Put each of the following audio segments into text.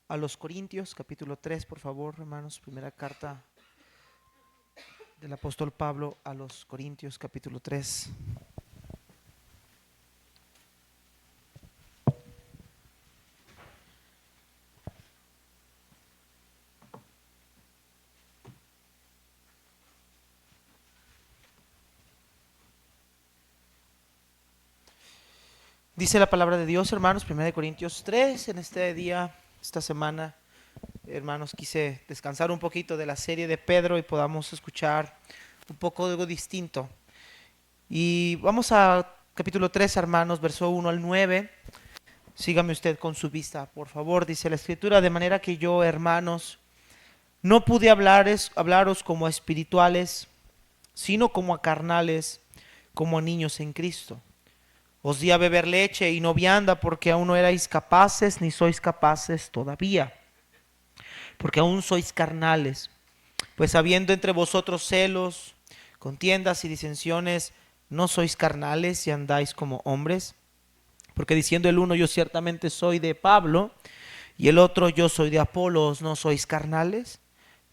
a los Corintios, capítulo 3, por favor, hermanos. Primera carta del apóstol Pablo a los Corintios, capítulo 3. Dice la palabra de Dios, hermanos, 1 Corintios 3, en este día, esta semana, hermanos, quise descansar un poquito de la serie de Pedro y podamos escuchar un poco de algo distinto. Y vamos a capítulo 3, hermanos, verso 1 al 9. Sígame usted con su vista, por favor. Dice la Escritura: de manera que yo, hermanos, no pude hablaros como a espirituales, sino como a carnales, como a niños en Cristo. Os di a beber leche y no vianda, porque aún no erais capaces, ni sois capaces todavía, porque aún sois carnales. Pues habiendo entre vosotros celos, contiendas y disensiones, ¿no sois carnales y andáis como hombres? Porque diciendo el uno, yo ciertamente soy de Pablo, y el otro, yo soy de Apolos, ¿no sois carnales?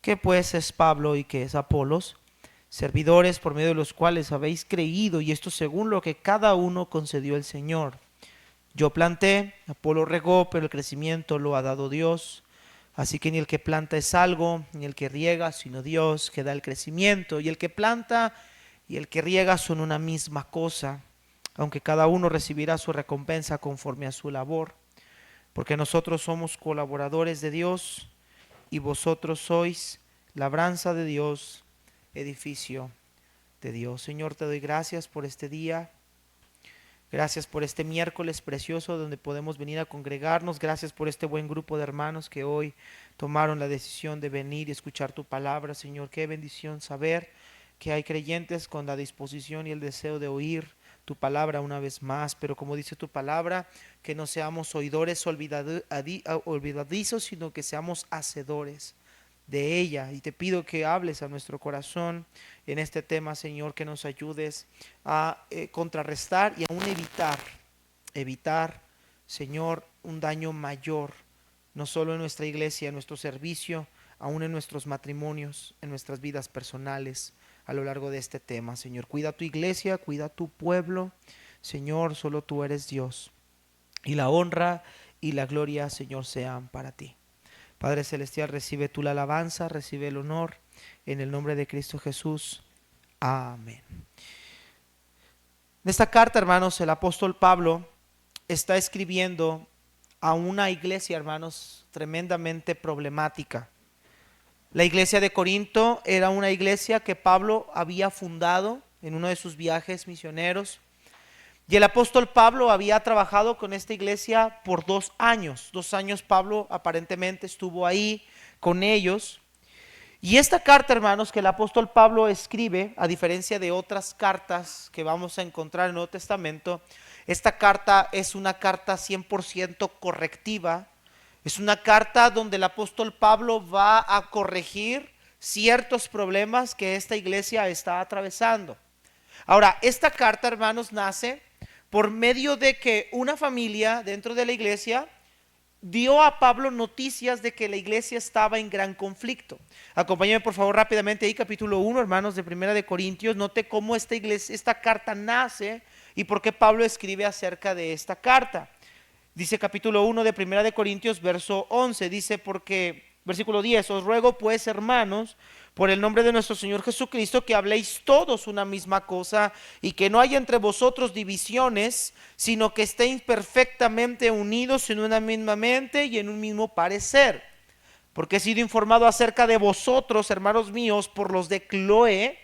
¿Qué pues es Pablo y qué es Apolos? Servidores por medio de los cuales habéis creído, y esto según lo que cada uno concedió el Señor. Yo planté, Apolo regó, pero el crecimiento lo ha dado Dios. Así que ni el que planta es algo, ni el que riega, sino Dios que da el crecimiento. Y el que planta y el que riega son una misma cosa, aunque cada uno recibirá su recompensa conforme a su labor. Porque nosotros somos colaboradores de Dios, y vosotros sois labranza de Dios, edificio de Dios. Señor, te doy gracias por este día. Gracias por este miércoles precioso donde podemos venir a congregarnos. Gracias por este buen grupo de hermanos que hoy tomaron la decisión de venir y escuchar tu palabra, Señor. Qué bendición saber que hay creyentes con la disposición y el deseo de oír tu palabra una vez más. Pero como dice tu palabra, que no seamos oidores olvidadizos, sino que seamos hacedores de ella. Y te pido que hables a nuestro corazón en este tema, Señor, que nos ayudes a contrarrestar y aún evitar, Señor, un daño mayor, no solo en nuestra iglesia, en nuestro servicio, aún en nuestros matrimonios, en nuestras vidas personales, a lo largo de este tema, Señor. Cuida tu iglesia, cuida tu pueblo, Señor, solo tú eres Dios. Y la honra y la gloria, Señor, sean para ti. Padre Celestial, recibe tú la alabanza, recibe el honor, en el nombre de Cristo Jesús. Amén. En esta carta, hermanos, el apóstol Pablo está escribiendo a una iglesia, hermanos, tremendamente problemática. La iglesia de Corinto era una iglesia que Pablo había fundado en uno de sus viajes misioneros. Y el apóstol Pablo había trabajado con esta iglesia por 2 años. 2 años Pablo aparentemente estuvo ahí con ellos. Y esta carta, hermanos, que el apóstol Pablo escribe, a diferencia de otras cartas que vamos a encontrar en el Nuevo Testamento, esta carta es una carta 100% correctiva. Es una carta donde el apóstol Pablo va a corregir ciertos problemas que esta iglesia está atravesando. Ahora, esta carta, hermanos, nace por medio de que una familia dentro de la iglesia dio a Pablo noticias de que la iglesia estaba en gran conflicto. Acompáñenme por favor rápidamente ahí, capítulo 1, hermanos, de Primera de Corintios. Note cómo esta carta nace y por qué Pablo escribe acerca de esta carta. Dice capítulo 1 de Primera de Corintios, verso 11, dice versículo 10, os ruego pues, hermanos, por el nombre de nuestro Señor Jesucristo, que habléis todos una misma cosa y que no haya entre vosotros divisiones, sino que estéis perfectamente unidos en una misma mente y en un mismo parecer. Porque he sido informado acerca de vosotros, hermanos míos, por los de Cloé,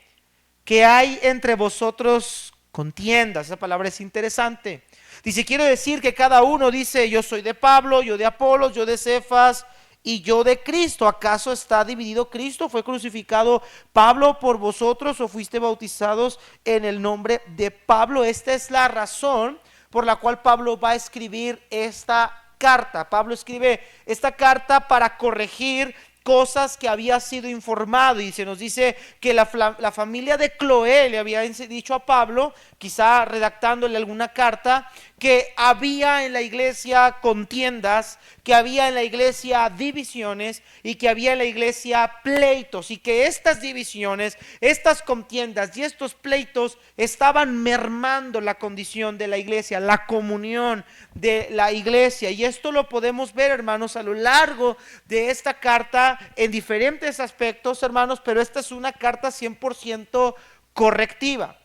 que hay entre vosotros contiendas. Esa palabra es interesante. Dice, quiero decir que cada uno dice, yo soy de Pablo, yo de Apolos, yo de Cefas y yo de Cristo. ¿Acaso está dividido Cristo? ¿Fue crucificado Pablo por vosotros o fuiste bautizados en el nombre de Pablo? Esta es la razón por la cual Pablo va a escribir esta carta. Pablo escribe esta carta para corregir cosas que había sido informado, y se nos dice que la familia de Cloé le había dicho a Pablo, quizá redactándole alguna carta, que había en la iglesia contiendas, que había en la iglesia divisiones y que había en la iglesia pleitos, y que estas divisiones, estas contiendas y estos pleitos estaban mermando la condición de la iglesia, la comunión de la iglesia. Y esto lo podemos ver, hermanos, a lo largo de esta carta en diferentes aspectos, hermanos, pero esta es una carta 100% correctiva.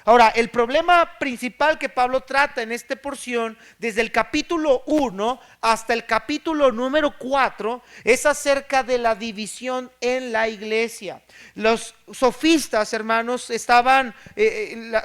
Ahora, el problema principal que Pablo trata en esta porción, desde el capítulo 1 hasta el capítulo número 4, es acerca de la división en la iglesia. Los sofistas, hermanos, estaban,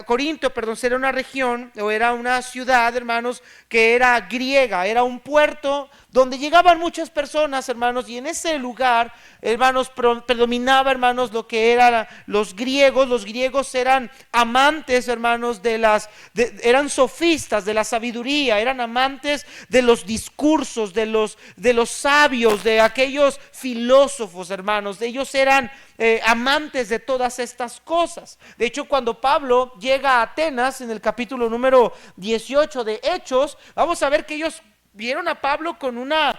Corinto, era una región o era una ciudad, hermanos, que era griega, era un puerto donde llegaban muchas personas, hermanos, y en ese lugar, hermanos, predominaba, hermanos, lo que eran los griegos. Los griegos eran amantes, hermanos, eran sofistas de la sabiduría, eran amantes de los discursos, de los sabios, de aquellos filósofos, hermanos. Ellos eran amantes de todas estas cosas. De hecho, cuando Pablo llega a Atenas, en el capítulo número 18 de Hechos, vamos a ver que ellos vieron a Pablo con una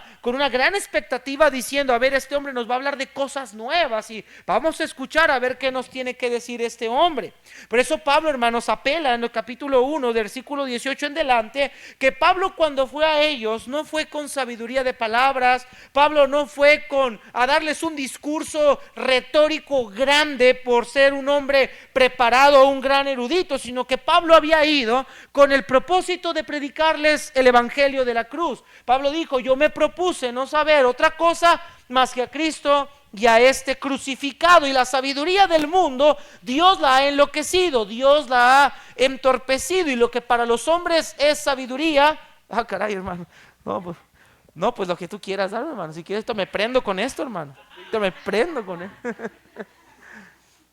gran expectativa, diciendo: a ver, este hombre nos va a hablar de cosas nuevas y vamos a escuchar a ver qué nos tiene que decir este hombre. Por eso Pablo, hermanos, apela en el capítulo 1, versículo 18 en delante, que Pablo, cuando fue a ellos, no fue con sabiduría de palabras. Pablo no fue a darles un discurso retórico grande por ser un hombre preparado o un gran erudito, sino que Pablo había ido con el propósito de predicarles el evangelio de la cruz. Pablo dijo: yo me propuse no saber otra cosa más que a Cristo y a este crucificado, y la sabiduría del mundo Dios la ha enloquecido, Dios la ha entorpecido, y lo que para los hombres es sabiduría, caray, hermano, no, pues lo que tú quieras dar, hermano. Si quieres, me prendo con esto, hermano, me prendo con él.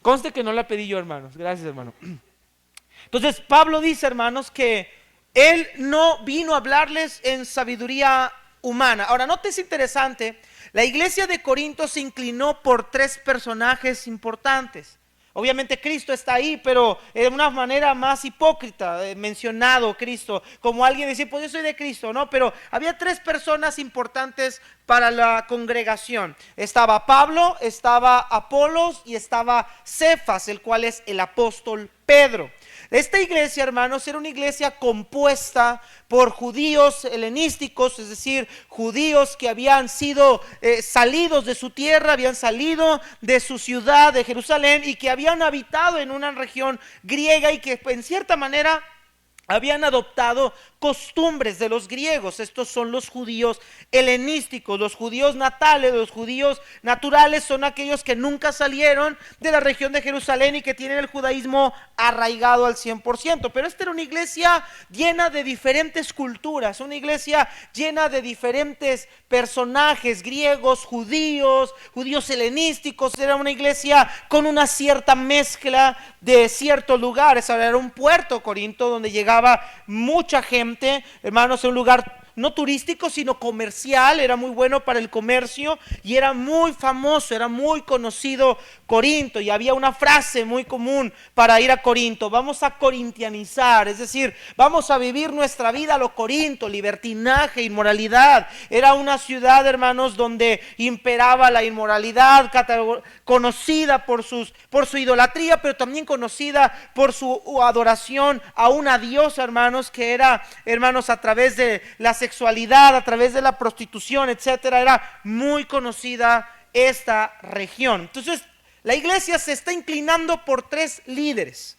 Conste que no la pedí yo, hermanos. Gracias, hermano. Entonces Pablo dice, hermanos, que él no vino a hablarles en sabiduría humana. Ahora, nótese interesante, la iglesia de Corinto se inclinó por tres personajes importantes. Obviamente Cristo está ahí, pero de una manera más hipócrita, mencionado Cristo, como alguien decir: pues yo soy de Cristo, ¿no? Pero había tres personas importantes para la congregación. Estaba Pablo, estaba Apolos y estaba Cefas, el cual es el apóstol Pedro. Esta iglesia, hermanos, era una iglesia compuesta por judíos helenísticos, es decir, judíos que habían sido salidos de su tierra, habían salido de su ciudad de Jerusalén y que habían habitado en una región griega y que en cierta manera habían adoptado costumbres de los griegos. Estos son los judíos helenísticos. Los judíos natales, los judíos naturales, son aquellos que nunca salieron de la región de Jerusalén y que tienen el judaísmo arraigado al 100%. Pero esta era una iglesia llena de diferentes culturas, una iglesia llena de diferentes personajes, griegos, judíos helenísticos. Era una iglesia con una cierta mezcla de ciertos lugares. Ahora, era un puerto, Corinto, donde llegaba mucha gente, hermanos, en un lugar no turístico sino comercial. Era muy bueno para el comercio y era muy famoso, era muy conocido Corinto, y había una frase muy común para ir a Corinto: vamos a corintianizar, es decir, vamos a vivir nuestra vida a lo Corinto, libertinaje, inmoralidad. Era una ciudad, hermanos, donde imperaba la inmoralidad, conocida por su idolatría, pero también conocida por su adoración a una diosa, hermanos, que era, hermanos, a través de la sexualidad, a través de la prostitución, etcétera. Era muy conocida esta región. Entonces, la iglesia se está inclinando por tres líderes: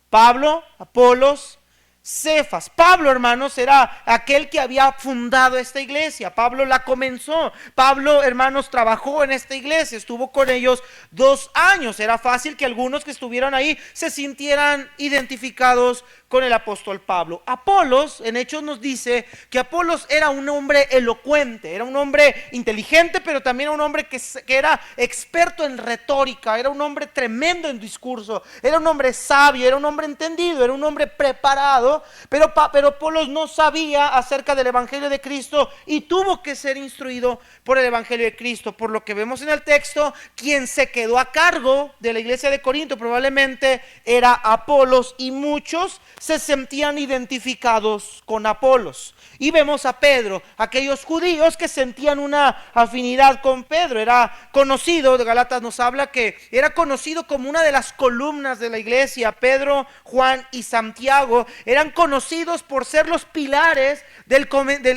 Pablo, Apolos, Cefas. Pablo, hermanos, era aquel que había fundado esta iglesia. Pablo la comenzó. Pablo, hermanos, trabajó en esta iglesia, estuvo con ellos 2 años. Era fácil que algunos que estuvieran ahí se sintieran identificados con el apóstol Pablo. Apolos, en Hechos nos dice que Apolos era un hombre elocuente, era un hombre inteligente, pero también un hombre que era experto en retórica, era un hombre tremendo en discurso, era un hombre sabio, era un hombre entendido, era un hombre preparado Pablo, pero Apolos no sabía acerca del evangelio de Cristo y tuvo que ser instruido por el evangelio de Cristo. Por lo que vemos en el texto, quien se quedó a cargo de la iglesia de Corinto probablemente era Apolos, y muchos se sentían identificados con Apolos. Y vemos a Pedro, aquellos judíos que sentían una afinidad con Pedro. Era conocido, de Gálatas nos habla que era conocido como una de las columnas de la iglesia. Pedro, Juan y Santiago eran conocidos por ser los pilares del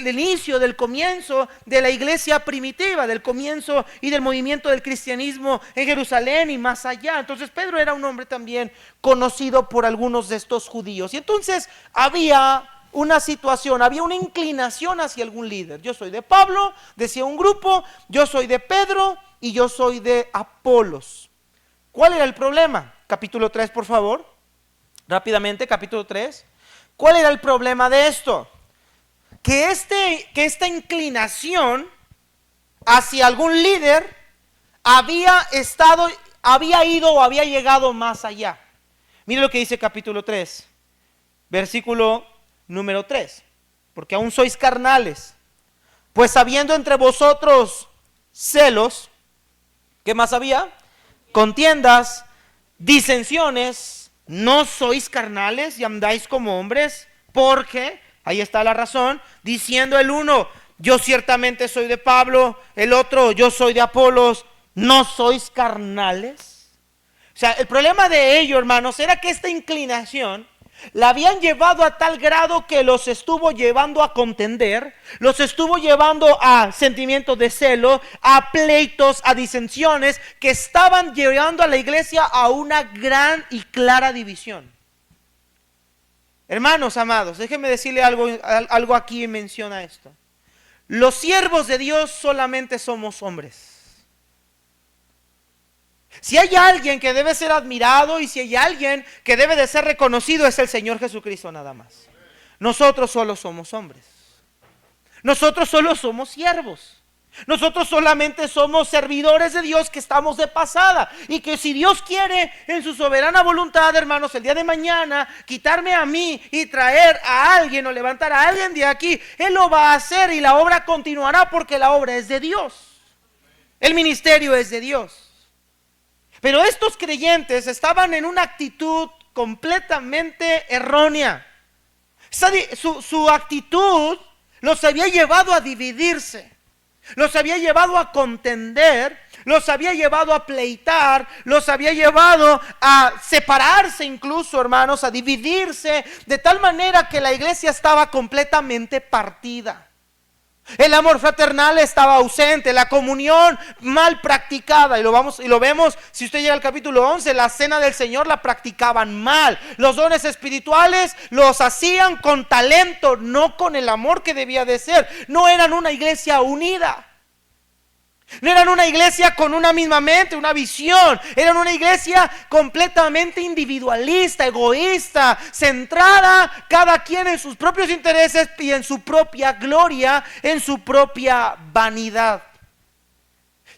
inicio, del comienzo de la iglesia primitiva, del comienzo y del movimiento del cristianismo en Jerusalén y más allá. Entonces Pedro era un hombre también conocido por algunos de estos judíos. Y entonces había una situación, había una inclinación hacia algún líder. Yo soy de Pablo, decía un grupo, yo soy de Pedro y yo soy de Apolos. ¿Cuál era el problema? Capítulo 3, por favor. Rápidamente, capítulo 3. ¿Cuál era el problema de esto? Que esta inclinación hacia algún líder había ido o había llegado más allá. Mire lo que dice capítulo 3, versículo número 3. Porque aún sois carnales, pues habiendo entre vosotros celos, ¿qué más había? Contiendas, disensiones, no sois carnales y andáis como hombres, porque, ahí está la razón, diciendo el uno, yo ciertamente soy de Pablo, el otro, yo soy de Apolos, ¿no sois carnales? O sea, el problema de ello, hermanos, era que esta inclinación la habían llevado a tal grado que los estuvo llevando a contender, los estuvo llevando a sentimientos de celo, a pleitos, a disensiones, que estaban llevando a la iglesia a una gran y clara división. Hermanos amados, déjenme decirle algo aquí y menciona esto. Los siervos de Dios solamente somos hombres. Si hay alguien que debe ser admirado y si hay alguien que debe de ser reconocido, es el Señor Jesucristo nada más. Nosotros solo somos hombres. Nosotros solo somos siervos. Nosotros solamente somos servidores de Dios que estamos de pasada. Y que si Dios quiere en su soberana voluntad, hermanos, el día de mañana quitarme a mí y traer a alguien o levantar a alguien de aquí, Él lo va a hacer y la obra continuará porque la obra es de Dios. El ministerio es de Dios. Pero estos creyentes estaban en una actitud completamente errónea. Su actitud los había llevado a dividirse, los había llevado a contender, los había llevado a pleitar, los había llevado a separarse incluso, hermanos, a dividirse, de tal manera que la iglesia estaba completamente partida. El amor fraternal estaba ausente, la comunión mal practicada, y lo vemos si usted llega al capítulo 11, la cena del Señor la practicaban mal, los dones espirituales los hacían con talento, no con el amor que debía de ser. No eran una iglesia unida, no eran una iglesia con una misma mente, una visión. Eran una iglesia completamente individualista, egoísta, centrada cada quien en sus propios intereses y en su propia gloria, en su propia vanidad.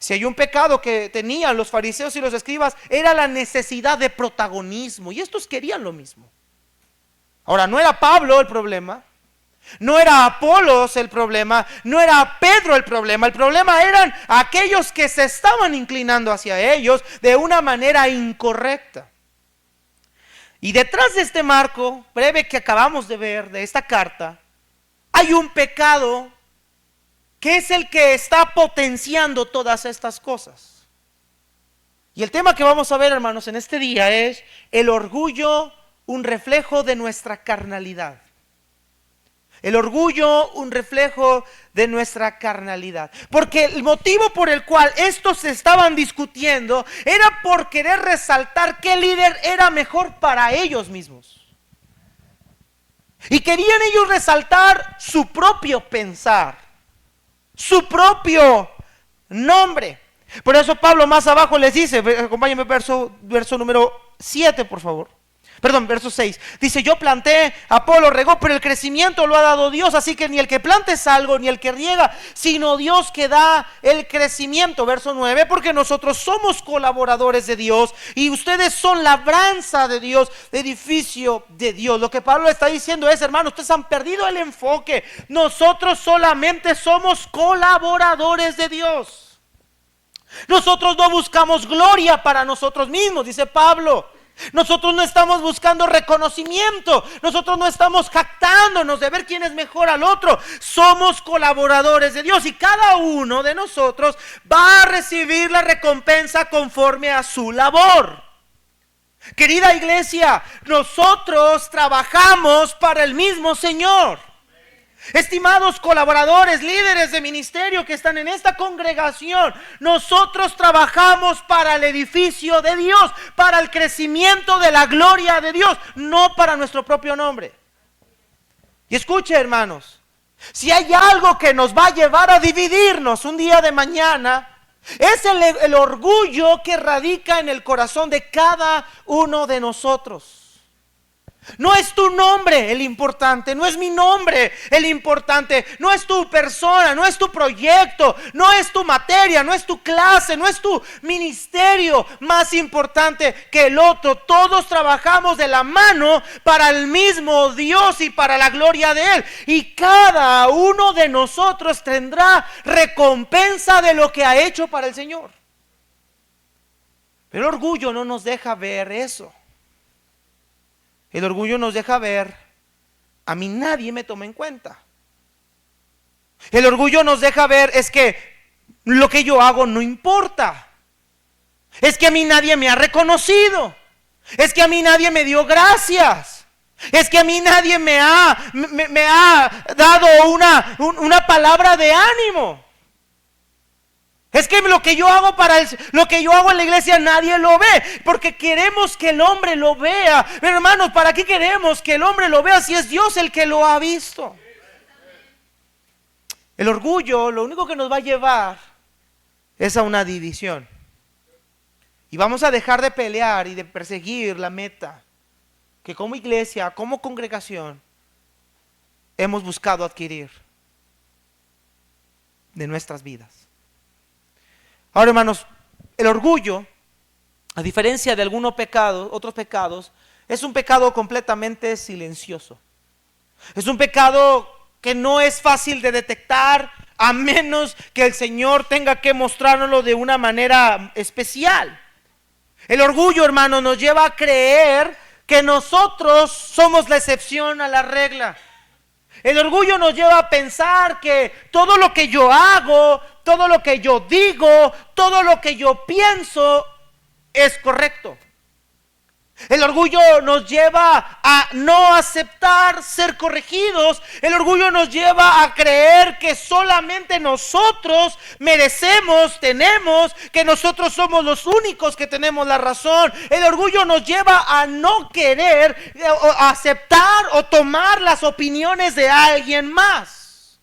Si hay un pecado que tenían los fariseos y los escribas, era la necesidad de protagonismo, y estos querían lo mismo. Ahora, no era Pablo el problema, no era Apolos el problema, no era Pedro el problema eran aquellos que se estaban inclinando hacia ellos de una manera incorrecta. Y detrás de este marco breve que acabamos de ver, de esta carta, hay un pecado que es el que está potenciando todas estas cosas. Y el tema que vamos a ver, hermanos, en este día es el orgullo, un reflejo de nuestra carnalidad. El orgullo, un reflejo de nuestra carnalidad. Porque el motivo por el cual estos se estaban discutiendo era por querer resaltar qué líder era mejor para ellos mismos. Y querían ellos resaltar su propio pensar, su propio nombre. Por eso Pablo más abajo les dice, acompáñenme verso número 7, por favor. Perdón, verso 6. Dice, yo planté, Apolo regó, pero el crecimiento lo ha dado Dios. Así que ni el que planta es algo, ni el que riega, sino Dios que da el crecimiento. Verso 9, porque nosotros somos colaboradores de Dios y ustedes son labranza de Dios, edificio de Dios. Lo que Pablo está diciendo es, hermanos, ustedes han perdido el enfoque. Nosotros solamente somos colaboradores de Dios. Nosotros no buscamos gloria para nosotros mismos, dice Pablo. Nosotros no estamos buscando reconocimiento. Nosotros no estamos jactándonos de ver quién es mejor al otro. Somos colaboradores de Dios y cada uno de nosotros va a recibir la recompensa conforme a su labor. Querida iglesia, nosotros trabajamos para el mismo Señor. Estimados colaboradores, líderes de ministerio que están en esta congregación, nosotros trabajamos para el edificio de Dios, para el crecimiento de la gloria de Dios, no para nuestro propio nombre. Y escuche, hermanos, si hay algo que nos va a llevar a dividirnos un día de mañana, es el orgullo que radica en el corazón de cada uno de nosotros. No es tu nombre el importante, no es mi nombre el importante, no es tu persona, no es tu proyecto, no es tu materia, no es tu clase, no es tu ministerio más importante que el otro. Todos trabajamos de la mano para el mismo Dios y para la gloria de Él. Y cada uno de nosotros tendrá recompensa de lo que ha hecho para el Señor. Pero el orgullo no nos deja ver eso. El orgullo nos deja ver, a mí nadie me toma en cuenta. El orgullo nos deja ver, es que lo que yo hago no importa. Es que a mí nadie me ha reconocido. Es que a mí nadie me dio gracias. Es que a mí nadie me ha dado una palabra de ánimo. Es que lo que yo hago lo que yo hago en la iglesia nadie lo ve, porque queremos que el hombre lo vea. Pero hermanos, ¿para qué queremos que el hombre lo vea si es Dios el que lo ha visto? El orgullo lo único que nos va a llevar es a una división. Y vamos a dejar de pelear y de perseguir la meta que como iglesia, como congregación, hemos buscado adquirir de nuestras vidas. Ahora, hermanos, el orgullo, a diferencia de algunos otros pecados, es un pecado completamente silencioso. Es un pecado que no es fácil de detectar a menos que el Señor tenga que mostrárnoslo de una manera especial. El orgullo, hermanos, nos lleva a creer que nosotros somos la excepción a la regla. El orgullo nos lleva a pensar que todo lo que yo hago, todo lo que yo digo, todo lo que yo pienso es correcto. El orgullo nos lleva a no aceptar ser corregidos. El orgullo nos lleva a creer que solamente nosotros merecemos, que nosotros somos los únicos que tenemos la razón. El orgullo nos lleva a no querer aceptar o tomar las opiniones de alguien más.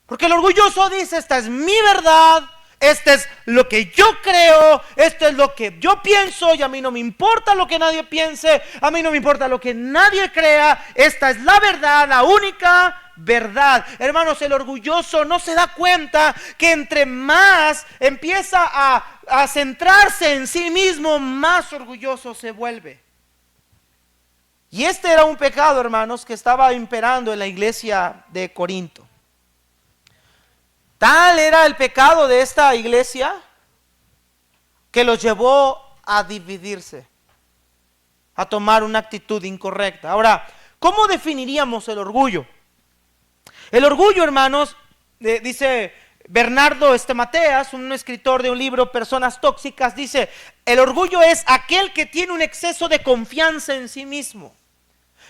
Porque el orgulloso dice, esta es mi verdad. Esto es lo que yo creo, esto es lo que yo pienso y a mí no me importa lo que nadie piense, a mí no me importa lo que nadie crea, esta es la verdad, la única verdad. Hermanos, el orgulloso no se da cuenta que entre más empieza a centrarse en sí mismo, más orgulloso se vuelve. Y este era un pecado, hermanos, que estaba imperando en la iglesia de Corinto. Tal era el pecado de esta iglesia que los llevó a dividirse, a tomar una actitud incorrecta. Ahora, ¿cómo definiríamos el orgullo? El orgullo, hermanos, dice Bernardo Mateas, un escritor de un libro Personas Tóxicas, dice, el orgullo es aquel que tiene un exceso de confianza en sí mismo,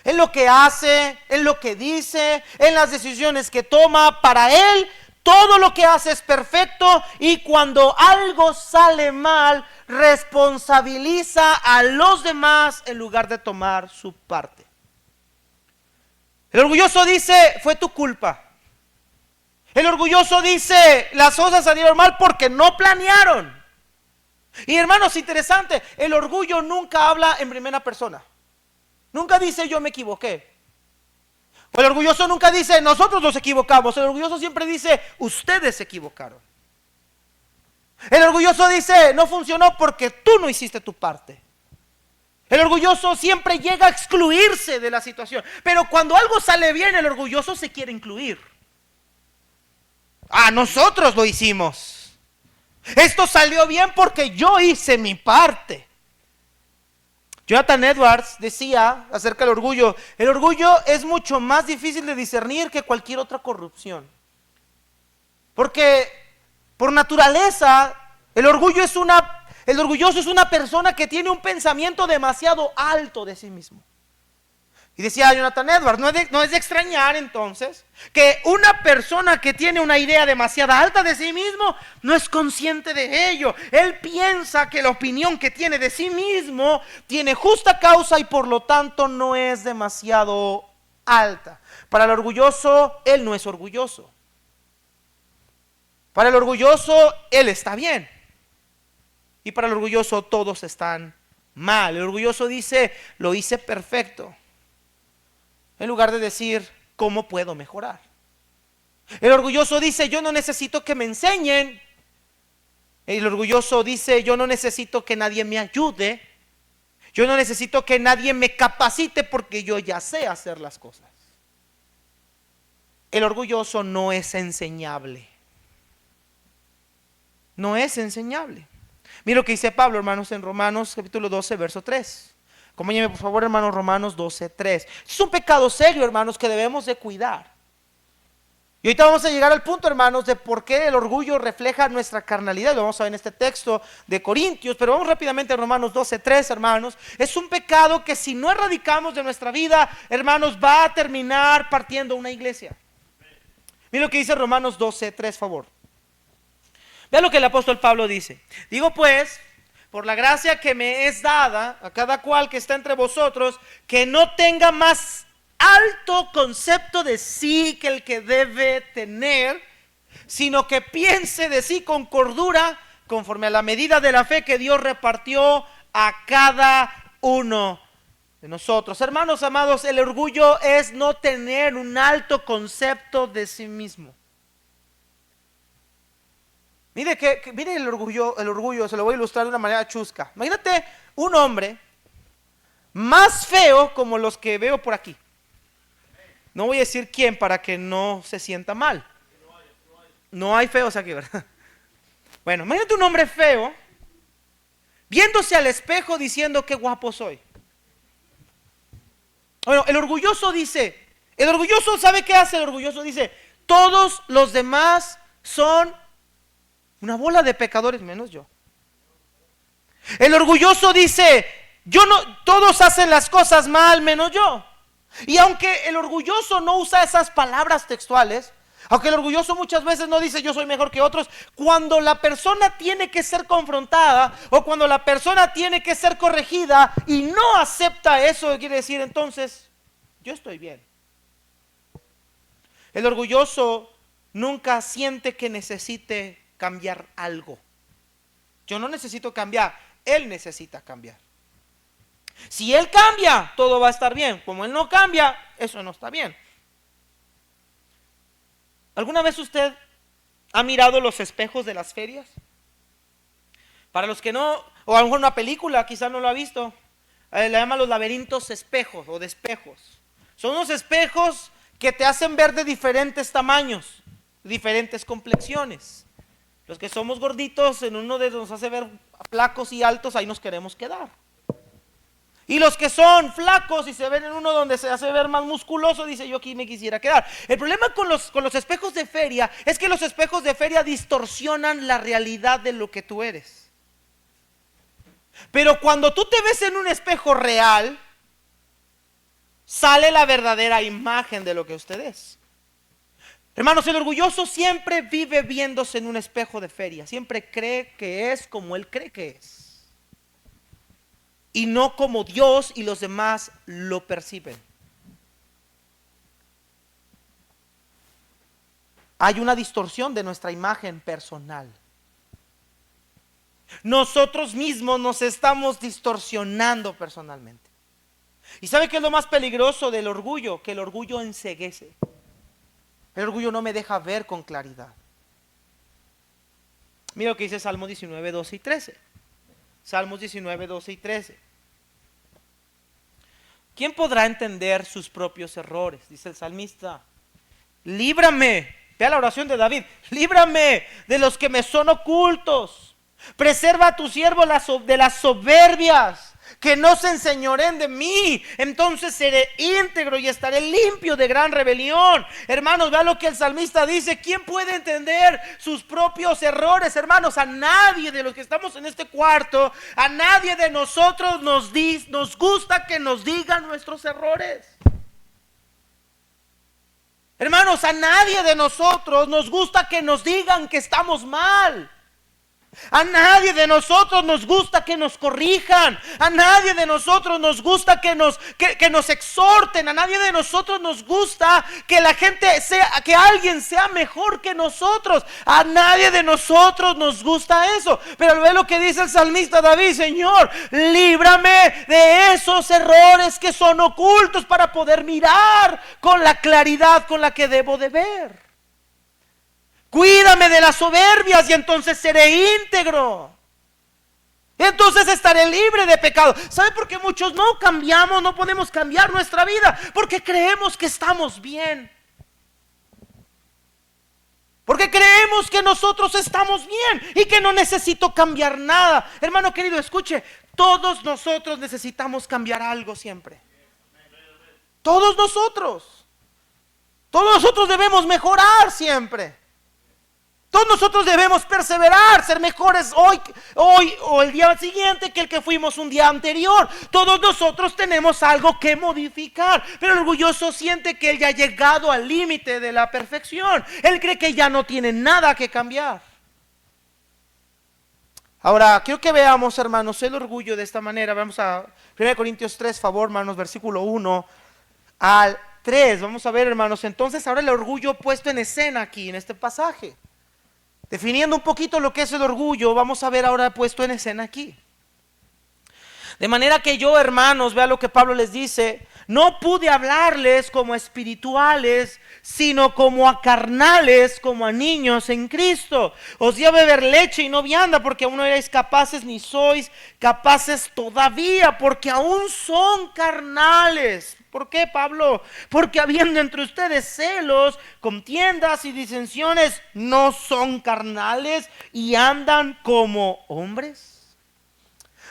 en lo que hace, en lo que dice, en las decisiones que toma. Para él todo lo que hace es perfecto y cuando algo sale mal, responsabiliza a los demás en lugar de tomar su parte. El orgulloso dice, fue tu culpa. El orgulloso dice, las cosas salieron mal porque no planearon. Y hermanos, interesante, el orgullo nunca habla en primera persona. Nunca dice yo me equivoqué. O el orgulloso nunca dice nosotros nos equivocamos. El orgulloso siempre dice ustedes se equivocaron. El orgulloso dice no funcionó porque tú no hiciste tu parte. El orgulloso siempre llega a excluirse de la situación. Pero cuando algo sale bien, el orgulloso se quiere incluir. Nosotros lo hicimos. Esto salió bien porque yo hice mi parte. Jonathan Edwards decía acerca del orgullo: el orgullo es mucho más difícil de discernir que cualquier otra corrupción. Porque por naturaleza el orgulloso es una persona que tiene un pensamiento demasiado alto de sí mismo. Y decía Jonathan Edwards, no es de extrañar entonces que una persona que tiene una idea demasiado alta de sí mismo no es consciente de ello. Él piensa que la opinión que tiene de sí mismo tiene justa causa y por lo tanto no es demasiado alta. Para el orgulloso, él no es orgulloso. Para el orgulloso, él está bien. Y para el orgulloso todos están mal. El orgulloso dice, lo hice perfecto, en lugar de decir, ¿cómo puedo mejorar? El orgulloso dice, yo no necesito que me enseñen. El orgulloso dice, yo no necesito que nadie me ayude. Yo no necesito que nadie me capacite porque yo ya sé hacer las cosas. El orgulloso no es enseñable. No es enseñable. Mira lo que dice Pablo, hermanos, en Romanos capítulo 12, verso 3. Acompáñenme por favor, hermanos, Romanos 12, 3. Es un pecado serio, hermanos, que debemos de cuidar. Y ahorita vamos a llegar al punto, hermanos, de por qué el orgullo refleja nuestra carnalidad. Lo vamos a ver en este texto de Corintios, pero vamos rápidamente a Romanos 12, 3, hermanos. Es un pecado que si no erradicamos de nuestra vida, hermanos, va a terminar partiendo una iglesia. Mira lo que dice Romanos 12, 3, favor. Vean lo que el apóstol Pablo dice. Digo pues, por la gracia que me es dada a cada cual que está entre vosotros, que no tenga más alto concepto de sí que el que debe tener, sino que piense de sí con cordura, conforme a la medida de la fe que Dios repartió a cada uno de nosotros. Hermanos amados, el orgullo es no tener un alto concepto de sí mismo. Mire el orgullo, se lo voy a ilustrar de una manera chusca. Imagínate un hombre más feo como los que veo por aquí. No voy a decir quién para que no se sienta mal. No hay feos aquí, ¿verdad? Bueno, imagínate un hombre feo viéndose al espejo diciendo qué guapo soy. Bueno, el orgulloso ¿sabe qué hace el orgulloso? Dice, todos los demás son una bola de pecadores menos yo. El orgulloso dice, todos hacen las cosas mal menos yo. Y aunque el orgulloso no usa esas palabras textuales, aunque el orgulloso muchas veces no dice yo soy mejor que otros, cuando la persona tiene que ser confrontada o cuando la persona tiene que ser corregida y no acepta eso, quiere decir entonces yo estoy bien. El orgulloso nunca siente que necesite cambiar algo. Yo no necesito cambiar, él necesita cambiar. Si él cambia, todo va a estar bien. Como él no cambia, eso no está bien. ¿Alguna vez usted ha mirado los espejos de las ferias? Para los que no, o a lo mejor una película, quizás no lo ha visto, le llaman los laberintos espejos o de espejos. Son unos espejos que te hacen ver de diferentes tamaños, diferentes complexiones. Los que somos gorditos, en uno de ellos nos hace ver flacos y altos, ahí nos queremos quedar. Y los que son flacos y se ven en uno donde se hace ver más musculoso, dice yo aquí me quisiera quedar. El problema con los espejos de feria es que los espejos de feria distorsionan la realidad de lo que tú eres. Pero cuando tú te ves en un espejo real, sale la verdadera imagen de lo que usted es. Hermanos, el orgulloso siempre vive viéndose en un espejo de feria. Siempre cree que es como él cree que es. Y no como Dios y los demás lo perciben. Hay una distorsión de nuestra imagen personal. Nosotros mismos nos estamos distorsionando personalmente. ¿Y sabe qué es lo más peligroso del orgullo? Que el orgullo enceguece. El orgullo no me deja ver con claridad. Mira lo que dice Salmos 19, 12 y 13. Salmos 19, 12 y 13. ¿Quién podrá entender sus propios errores? Dice el salmista. Líbrame. Vea la oración de David. Líbrame de los que me son ocultos. Preserva a tu siervo de las soberbias, que no se enseñoreen de mí. Entonces seré íntegro y estaré limpio de gran rebelión. Hermanos, vea lo que el salmista dice. ¿Quién puede entender sus propios errores? Hermanos, a nadie de los que estamos en este cuarto, a nadie de nosotros nos gusta que nos digan nuestros errores. Hermanos, a nadie de nosotros nos gusta que nos digan que estamos mal. A nadie de nosotros nos gusta que nos corrijan. A nadie de nosotros nos gusta que nos exhorten. A nadie de nosotros nos gusta que la gente sea, que alguien sea mejor que nosotros. A nadie de nosotros nos gusta eso. Pero ve lo que dice el salmista David. Señor, líbrame de esos errores que son ocultos, para poder mirar con la claridad con la que debo de ver. Cuídame de las soberbias y entonces seré íntegro. Entonces estaré libre de pecado. ¿Sabe por qué muchos no cambiamos, no podemos cambiar nuestra vida? Porque creemos que estamos bien. Porque creemos que nosotros estamos bien y que no necesito cambiar nada. Hermano querido, escuche, todos nosotros necesitamos cambiar algo siempre. Todos nosotros debemos mejorar siempre. Todos nosotros debemos perseverar, ser mejores hoy o el día siguiente que el que fuimos un día anterior. Todos nosotros tenemos algo que modificar, pero el orgulloso siente que él ya ha llegado al límite de la perfección. Él cree que ya no tiene nada que cambiar. Ahora, quiero que veamos, hermanos, el orgullo de esta manera. Vamos a 1 Corintios 3, favor, hermanos, versículo 1 al 3. Vamos a ver, hermanos, entonces ahora el orgullo puesto en escena aquí, en este pasaje. Definiendo un poquito lo que es el orgullo, vamos a ver ahora puesto en escena aquí. De manera que yo, hermanos, vea lo que Pablo les dice, no pude hablarles como espirituales, sino como a carnales, como a niños en Cristo. Os di a beber leche y no vianda, porque aún no erais capaces, ni sois capaces todavía, porque aún son carnales. ¿Por qué, Pablo? Porque habiendo entre ustedes celos, contiendas y disensiones, ¿no son carnales y andan como hombres?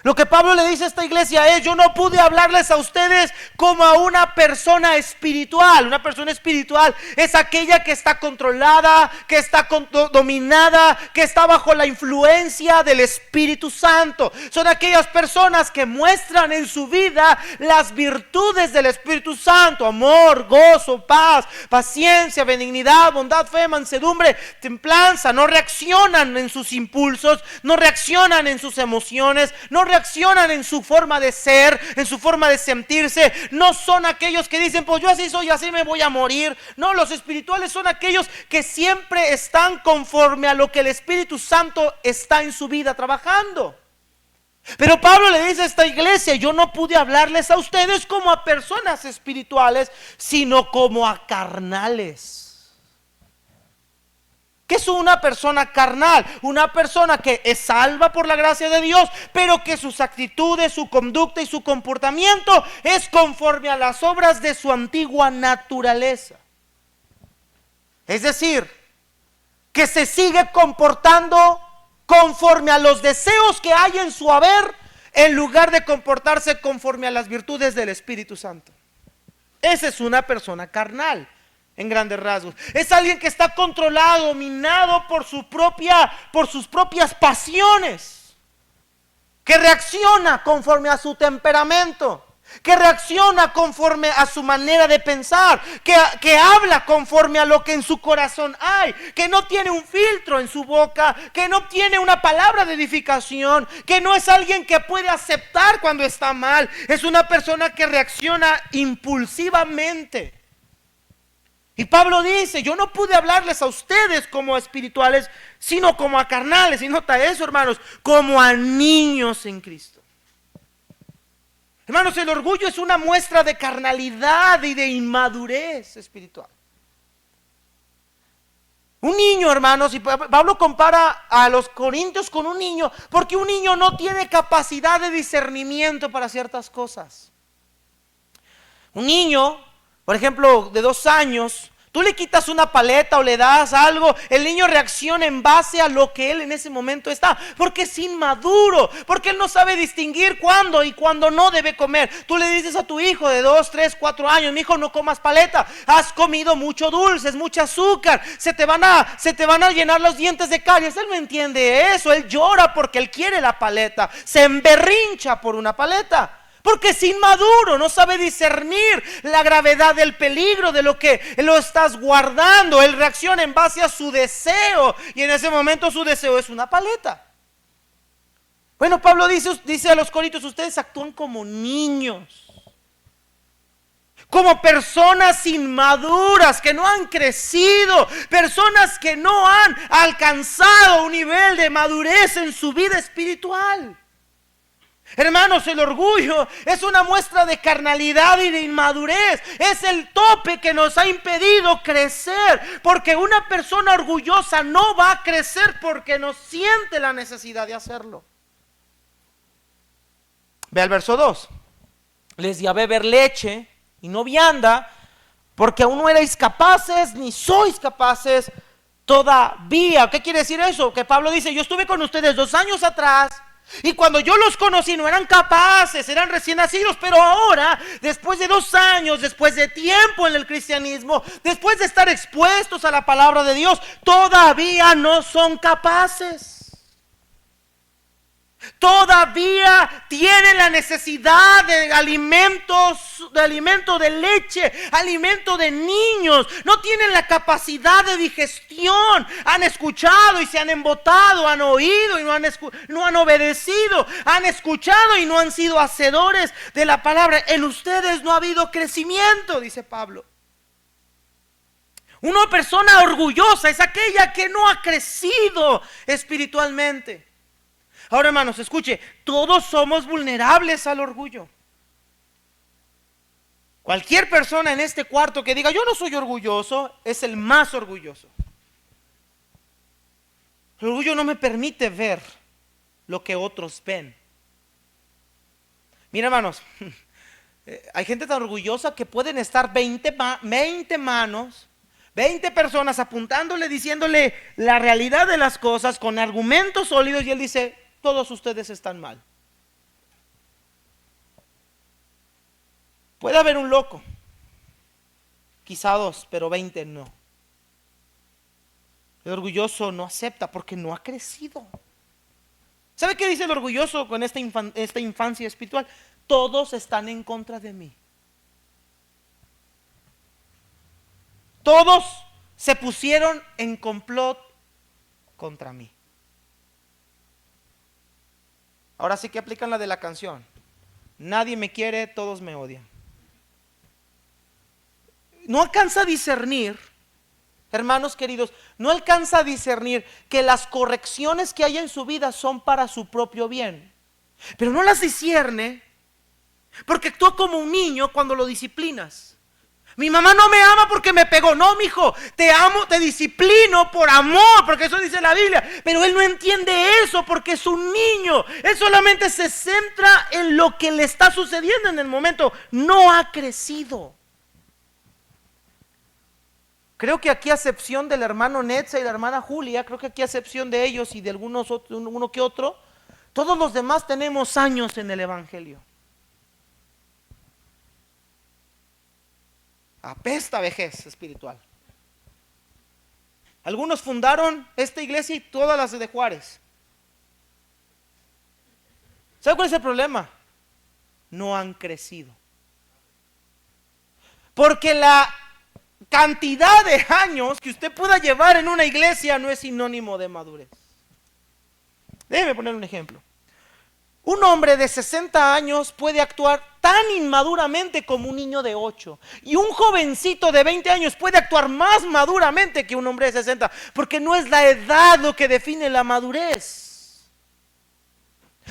Lo que Pablo le dice a esta iglesia es: yo no pude hablarles a ustedes como a una persona espiritual. Una persona espiritual es aquella que está controlada, que está dominada, que está bajo la influencia del Espíritu Santo. Son aquellas personas que muestran en su vida las virtudes del Espíritu Santo: amor, gozo, paz, paciencia, benignidad, bondad, fe, mansedumbre, templanza. No reaccionan en sus impulsos, no reaccionan en sus emociones, no reaccionan en su forma de ser, en su forma de sentirse. No son aquellos que dicen: pues yo así soy, así me voy a morir. No, los espirituales son aquellos que siempre están conforme a lo que el Espíritu Santo está en su vida trabajando. Pero Pablo le dice a esta iglesia: yo no pude hablarles a ustedes como a personas espirituales, sino como a carnales. ¿Qué es una persona carnal? Una persona que es salva por la gracia de Dios, pero que sus actitudes, su conducta y su comportamiento es conforme a las obras de su antigua naturaleza. Es decir, que se sigue comportando conforme a los deseos que hay en su haber, en lugar de comportarse conforme a las virtudes del Espíritu Santo. Esa es una persona carnal. En grandes rasgos, es alguien que está controlado, dominado por sus propias pasiones, que reacciona conforme a su temperamento, que reacciona conforme a su manera de pensar, que habla conforme a lo que en su corazón hay, que no tiene un filtro en su boca, que no tiene una palabra de edificación, que no es alguien que puede aceptar cuando está mal. Es una persona que reacciona impulsivamente. Y Pablo dice: yo no pude hablarles a ustedes como a espirituales, sino como a carnales. Y nota eso, hermanos, como a niños en Cristo. Hermanos, el orgullo es una muestra de carnalidad y de inmadurez espiritual. Un niño, hermanos, y Pablo compara a los corintios con un niño, porque un niño no tiene capacidad de discernimiento para ciertas cosas. Un niño, por ejemplo, de 2 años, tú le quitas una paleta o le das algo, el niño reacciona en base a lo que él en ese momento está, porque es inmaduro, porque él no sabe distinguir cuándo y cuándo no debe comer. Tú le dices a tu hijo de 2, 3, 4 años, mi hijo, no comas paleta, has comido mucho dulces, mucho azúcar, se te van a llenar los dientes de caries. Él no entiende eso, él llora porque él quiere la paleta, se emberrincha por una paleta. Porque es inmaduro, no sabe discernir la gravedad del peligro de lo que lo estás guardando. Él reacciona en base a su deseo, y en ese momento su deseo es una paleta. Bueno, Pablo dice a los corintios, ustedes actúan como niños, como personas inmaduras que no han crecido, personas que no han alcanzado un nivel de madurez en su vida espiritual. Hermanos, el orgullo es una muestra de carnalidad y de inmadurez. Es el tope que nos ha impedido crecer, porque una persona orgullosa no va a crecer porque no siente la necesidad de hacerlo. Ve al verso 2. Les di a beber leche y no vianda, porque aún no erais capaces ni sois capaces todavía. ¿Qué quiere decir eso? Que Pablo dice, yo estuve con ustedes 2 años atrás, y cuando yo los conocí no eran capaces, eran recién nacidos, pero ahora, después de 2 años, después de tiempo en el cristianismo, después de estar expuestos a la palabra de Dios, todavía no son capaces. Todavía tienen la necesidad de alimentos, de leche, alimento de niños. No tienen la capacidad de digestión. Han escuchado y se han embotado, han oído y no han obedecido. Han escuchado y no han sido hacedores de la palabra. En ustedes no ha habido crecimiento, dice Pablo. Una persona orgullosa es aquella que no ha crecido espiritualmente. Ahora, hermanos, escuche, todos somos vulnerables al orgullo. Cualquier persona en este cuarto que diga, yo no soy orgulloso, es el más orgulloso. El orgullo no me permite ver lo que otros ven. Mira, hermanos, hay gente tan orgullosa que pueden estar 20 manos, 20 personas apuntándole, diciéndole la realidad de las cosas con argumentos sólidos, y él dice, todos ustedes están mal. Puede haber un loco, quizá 2, pero 20 no. El orgulloso no acepta porque no ha crecido. ¿Sabe qué dice el orgulloso con esta infancia espiritual? Todos están en contra de mí. Todos se pusieron en complot contra mí. Ahora sí que aplican la de la canción. Nadie me quiere, todos me odian. No alcanza a discernir, hermanos queridos, no alcanza a discernir que las correcciones que hay en su vida son para su propio bien. Pero no las discierne porque actúa como un niño cuando lo disciplinas. Mi mamá no me ama porque me pegó. No, mijo, te amo, te disciplino por amor, porque eso dice la Biblia. Pero él no entiende eso porque es un niño. Él solamente se centra en lo que le está sucediendo en el momento. No ha crecido. Creo que aquí, a excepción del hermano Netza y la hermana Julia, creo que aquí, a excepción de ellos y de algunos otros, uno que otro, todos los demás tenemos años en el evangelio. Apesta vejez espiritual. Algunos fundaron esta iglesia y todas las de Juárez. ¿Sabe cuál es el problema? No han crecido. Porque la cantidad de años que usted pueda llevar en una iglesia no es sinónimo de madurez. Déjeme poner un ejemplo. Un hombre de 60 años puede actuar tan inmaduramente como un niño de 8. Y un jovencito de 20 años puede actuar más maduramente que un hombre de 60. Porque no es la edad lo que define la madurez.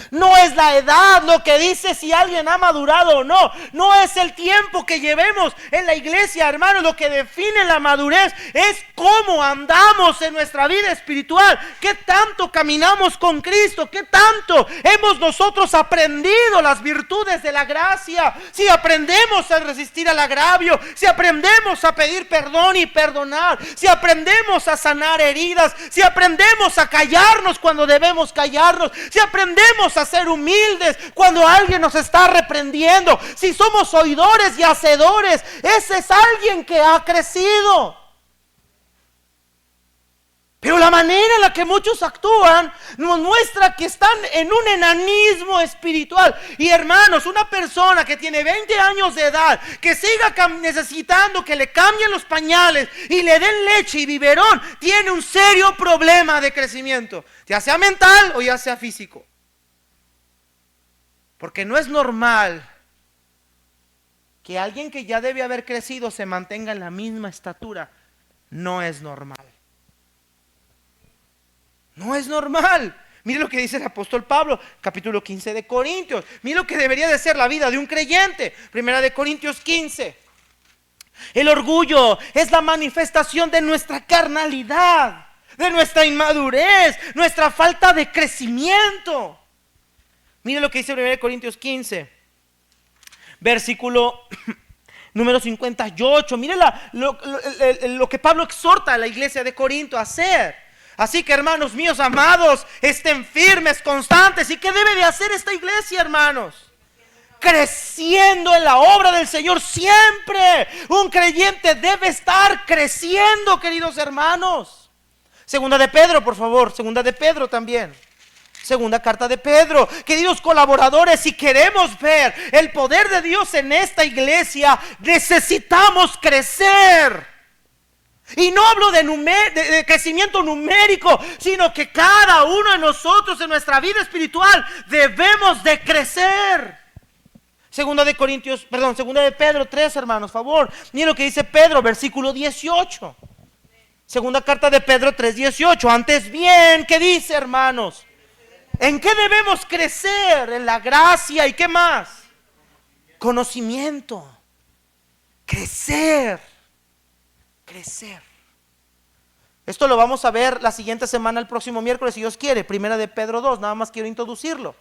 No es la edad lo que dice si alguien ha madurado o no. No es el tiempo que llevemos en la iglesia, hermanos. Lo que define la madurez es cómo andamos en nuestra vida espiritual. Qué tanto caminamos con Cristo. Qué tanto hemos nosotros aprendido las virtudes de la gracia. Si aprendemos a resistir al agravio. Si aprendemos a pedir perdón y perdonar. Si aprendemos a sanar heridas. Si aprendemos a callarnos cuando debemos callarnos. Si aprendemos a ser humildes cuando alguien nos está reprendiendo. Si somos oidores y hacedores, ese es alguien que ha crecido. Pero la manera en la que muchos actúan nos muestra que están en un enanismo espiritual. Y hermanos, una persona que tiene 20 años de edad, que siga necesitando que le cambien los pañales y le den leche y biberón, tiene un serio problema de crecimiento, ya sea mental o ya sea físico. Porque no es normal que alguien que ya debe haber crecido se mantenga en la misma estatura. No es normal. No es normal. Mire lo que dice el apóstol Pablo, capítulo 15 de Corintios. Mire lo que debería de ser la vida de un creyente. Primera de Corintios 15. El orgullo es la manifestación de nuestra carnalidad, de nuestra inmadurez, nuestra falta de crecimiento. Mire lo que dice 1 Corintios 15, versículo número 58. Mire lo que Pablo exhorta a la iglesia de Corinto a hacer. Así que, hermanos míos amados, estén firmes, constantes. ¿Y qué debe de hacer esta iglesia, hermanos? Creciendo en la obra del Señor siempre. Un creyente debe estar creciendo, queridos hermanos. Segunda de Pedro, por favor. Segunda de Pedro también. Segunda carta de Pedro. Queridos colaboradores, si queremos ver el poder de Dios en esta iglesia, necesitamos crecer. Y no hablo de crecimiento numérico, sino que cada uno de nosotros en nuestra vida espiritual debemos de crecer. Segunda de Pedro 3, hermanos, favor. Miren lo que dice Pedro, versículo 18. Segunda carta de Pedro 3:18. Antes bien, ¿qué dice, hermanos? ¿En qué debemos crecer? En la gracia y ¿qué más? Conocimiento. Crecer. Esto lo vamos a ver la siguiente semana, el próximo miércoles, si Dios quiere. Primera de Pedro 2, nada más quiero introducirlo.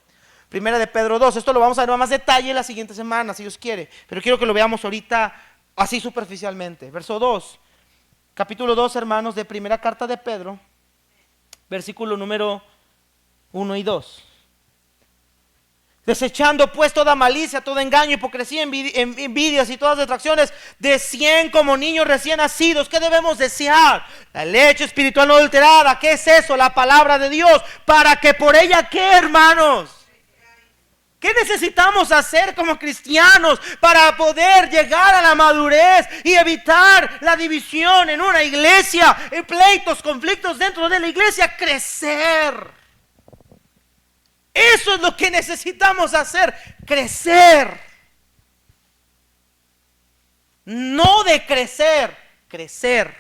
Primera de Pedro 2, esto lo vamos a ver a más detalle la siguiente semana, si Dios quiere. Pero quiero que lo veamos ahorita así superficialmente. Verso 2, capítulo 2, hermanos, de primera carta de Pedro, versículo número 1 y 2. Desechando pues toda malicia, todo engaño, hipocresía, envidias y todas detracciones, decían como niños recién nacidos. ¿Qué debemos desear? La leche espiritual no adulterada. ¿Qué es eso? La palabra de Dios. ¿Para que por ella qué, hermanos? ¿Qué necesitamos hacer como cristianos para poder llegar a la madurez y evitar la división en una iglesia, pleitos, conflictos dentro de la iglesia? Crecer. Eso es lo que necesitamos hacer, crecer. No decrecer, crecer.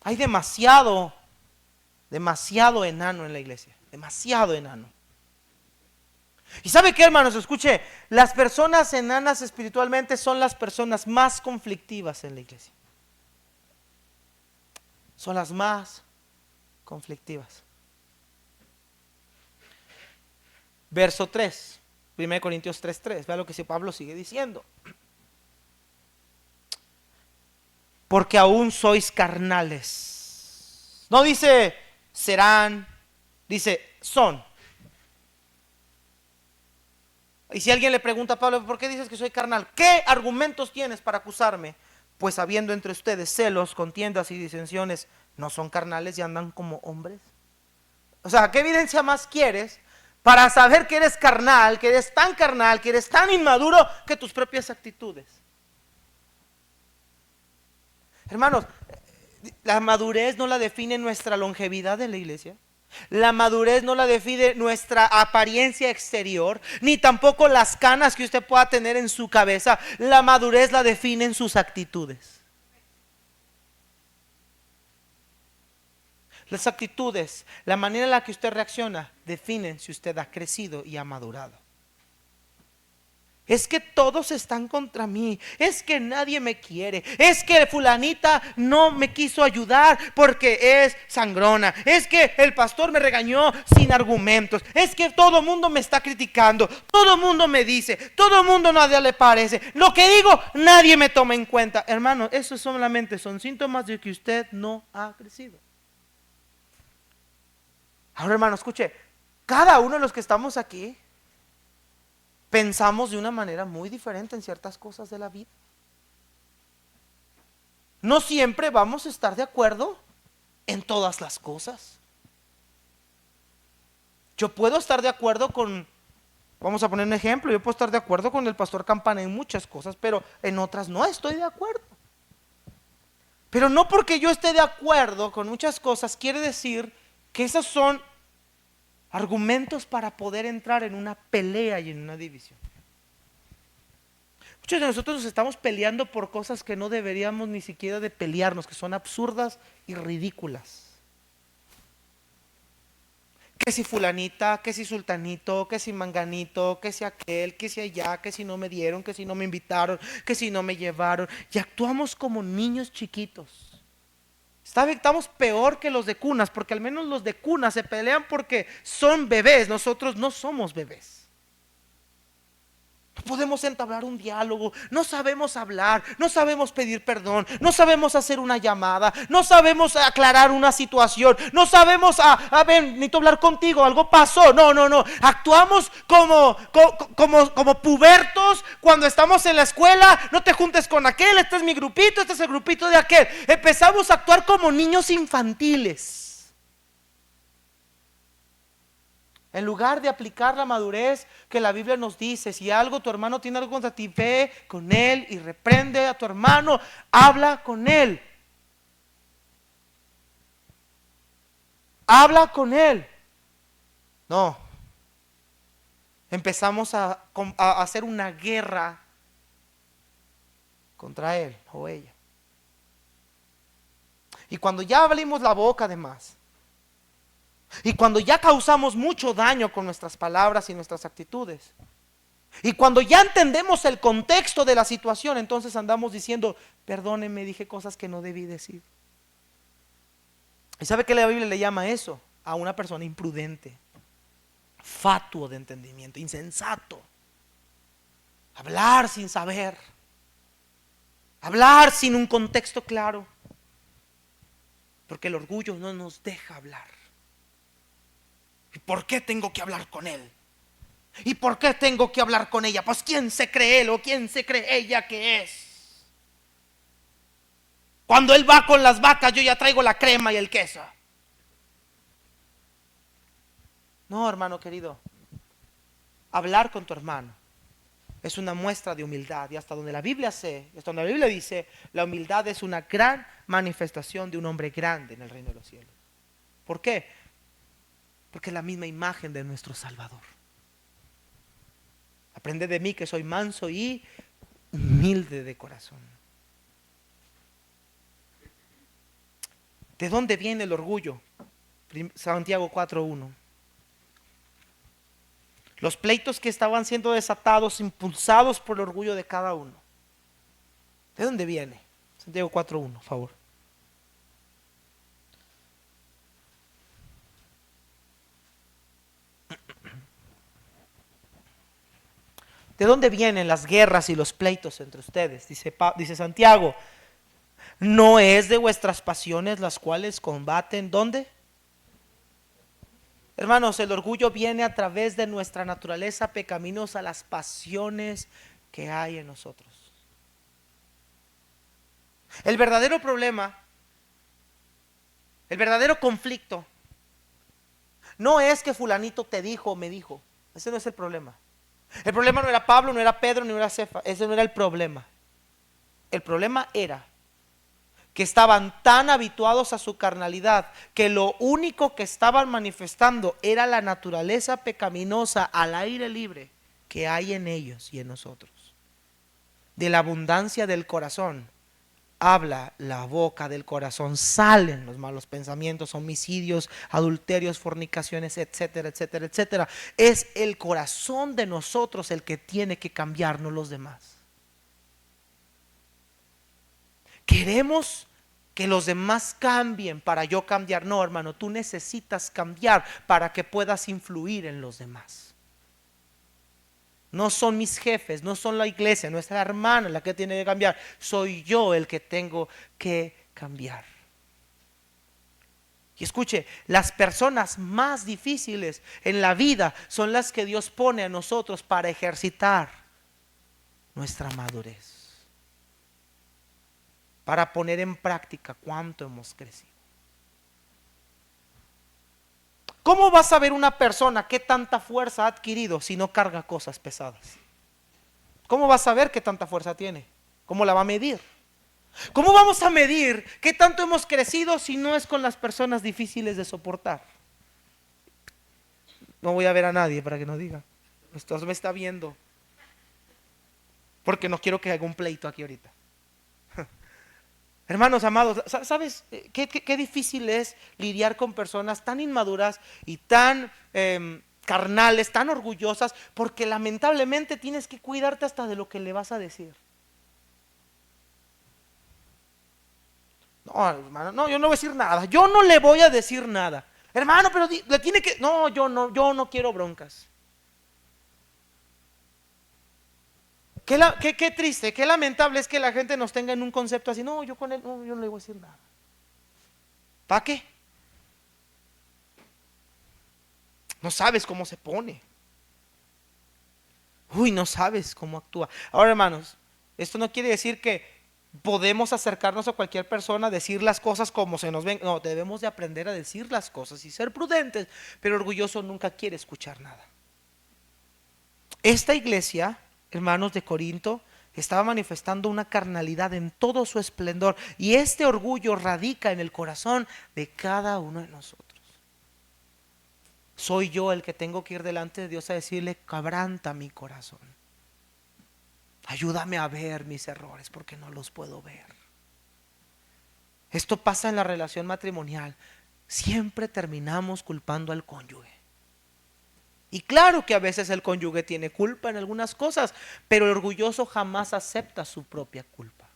Hay demasiado enano en la iglesia, demasiado enano. Y ¿sabe qué, hermanos? Escuche, las personas enanas espiritualmente son las personas más conflictivas en la iglesia. Son las más conflictivas. Verso 3, 1 Corintios 3:3, vea lo que Pablo sigue diciendo. Porque aún sois carnales. No dice serán, dice son. Y si alguien le pregunta a Pablo, ¿por qué dices que soy carnal? ¿Qué argumentos tienes para acusarme? Pues habiendo entre ustedes celos, contiendas y disensiones, ¿no son carnales y andan como hombres? O sea, ¿qué evidencia más quieres para saber que eres carnal, que eres tan inmaduro que tus propias actitudes? Hermanos, la madurez no la define nuestra longevidad en la iglesia. La madurez no la define nuestra apariencia exterior, ni tampoco las canas que usted pueda tener en su cabeza. La madurez la definen sus actitudes. Las actitudes, la manera en la que usted reacciona, definen si usted ha crecido y ha madurado. Es que todos están contra mí, es que nadie me quiere, es que fulanita no me quiso ayudar porque es sangrona, es que el pastor me regañó sin argumentos, es que todo el mundo me está criticando, todo el mundo me dice, todo el mundo nadie le parece, lo que digo nadie me toma en cuenta. Hermano, eso solamente son síntomas de que usted no ha crecido. Ahora, hermano, escuche, cada uno de los que estamos aquí pensamos de una manera muy diferente en ciertas cosas de la vida. No siempre vamos a estar de acuerdo en todas las cosas. Yo puedo estar de acuerdo con, vamos a poner un ejemplo, yo puedo estar de acuerdo con el pastor Campana en muchas cosas, pero en otras no estoy de acuerdo. Pero no porque yo esté de acuerdo con muchas cosas quiere decir que esos son argumentos para poder entrar en una pelea y en una división. Muchos de nosotros nos estamos peleando por cosas que no deberíamos ni siquiera de pelearnos, que son absurdas y ridículas. Que si fulanita, que si sultanito, que si manganito, que si aquel, que si allá, que si no me dieron, que si no me invitaron, que si no me llevaron. Y actuamos como niños chiquitos. Estamos peor que los de cunas, porque al menos los de cunas se pelean porque son bebés. Nosotros no somos bebés. No podemos entablar un diálogo, no sabemos hablar, no sabemos pedir perdón, no sabemos hacer una llamada, no sabemos aclarar una situación, no sabemos, a ver, necesito hablar contigo, algo pasó. No, actuamos como pubertos cuando estamos en la escuela. No te juntes con aquel, este es mi grupito, este es el grupito de aquel. Empezamos a actuar como niños infantiles. En lugar de aplicar la madurez que la Biblia nos dice, si algo tu hermano tiene algo contra ti, ve con él y reprende a tu hermano, habla con él. Habla con él. No. Empezamos a hacer una guerra contra él o ella. Y cuando ya abrimos la boca además, y cuando ya causamos mucho daño con nuestras palabras y nuestras actitudes, y cuando ya entendemos el contexto de la situación, entonces andamos diciendo, perdónenme, dije cosas que no debí decir. ¿Y sabe qué la Biblia le llama eso? A una persona imprudente, fatuo de entendimiento, insensato. Hablar sin saber, hablar sin un contexto claro, porque el orgullo no nos deja hablar. ¿Y por qué tengo que hablar con él? ¿Y por qué tengo que hablar con ella? Pues ¿quién se cree él o quién se cree ella que es? Cuando él va con las vacas, yo ya traigo la crema y el queso. No, hermano querido, hablar con tu hermano es una muestra de humildad. Y hasta donde la Biblia dice, la humildad es una gran manifestación de un hombre grande en el reino de los cielos. ¿Por qué? Porque es la misma imagen de nuestro Salvador. Aprende de mí que soy manso y humilde de corazón. ¿De dónde viene el orgullo? Santiago 4:1. Los pleitos que estaban siendo desatados, impulsados por el orgullo de cada uno. ¿De dónde viene? Santiago 4:1, por favor. ¿De dónde vienen las guerras y los pleitos entre ustedes? Dice Santiago, ¿no es de vuestras pasiones las cuales combaten? ¿Dónde? Hermanos, el orgullo viene a través de nuestra naturaleza pecaminosa, las pasiones que hay en nosotros. El verdadero problema, el verdadero conflicto, no es que fulanito te dijo o me dijo. Ese no es el problema. El problema no era Pablo, no era Pedro, no era Cefa. Ese no era el problema. El problema era que estaban tan habituados a su carnalidad que lo único que estaban manifestando era la naturaleza pecaminosa al aire libre que hay en ellos y en nosotros. De la abundancia del corazón habla la boca del corazón, salen los malos pensamientos, homicidios, adulterios, fornicaciones, etcétera, etcétera, etcétera. Es el corazón de nosotros el que tiene que cambiar, no los demás. Queremos que los demás cambien para yo cambiar. No, hermano, tú necesitas cambiar para que puedas influir en los demás. No son mis jefes, no son la iglesia, no es la hermana la que tiene que cambiar. Soy yo el que tengo que cambiar. Y escuche, las personas más difíciles en la vida son las que Dios pone a nosotros para ejercitar nuestra madurez, para poner en práctica cuánto hemos crecido. ¿Cómo vas a ver una persona qué tanta fuerza ha adquirido si no carga cosas pesadas? ¿Cómo vas a ver qué tanta fuerza tiene? ¿Cómo la va a medir? ¿Cómo vamos a medir qué tanto hemos crecido si no es con las personas difíciles de soportar? No voy a ver a nadie para que no diga. Esto me está viendo. Porque no quiero que haga un pleito aquí ahorita. Hermanos amados, ¿sabes qué difícil es lidiar con personas tan inmaduras y tan carnales, tan orgullosas? Porque lamentablemente tienes que cuidarte hasta de lo que le vas a decir. No, hermano, no, yo no voy a decir nada. Yo no le voy a decir nada. Hermano, pero le tiene que... No, yo no quiero broncas. Qué triste, qué lamentable es que la gente nos tenga en un concepto así. No, yo con él, no, yo no le voy a decir nada. ¿Para qué? No sabes cómo se pone. Uy, no sabes cómo actúa. Ahora, hermanos, esto no quiere decir que podemos acercarnos a cualquier persona, decir las cosas como se nos ven. No, debemos de aprender a decir las cosas y ser prudentes, pero orgulloso nunca quiere escuchar nada. Esta iglesia, hermanos de Corinto, estaba manifestando una carnalidad en todo su esplendor, y este orgullo radica en el corazón de cada uno de nosotros. Soy yo el que tengo que ir delante de Dios a decirle: quebranta mi corazón, ayúdame a ver mis errores porque no los puedo ver. Esto pasa en la relación matrimonial. Siempre terminamos culpando al cónyuge. Y claro que a veces el cónyuge tiene culpa en algunas cosas, pero el orgulloso jamás acepta su propia culpa.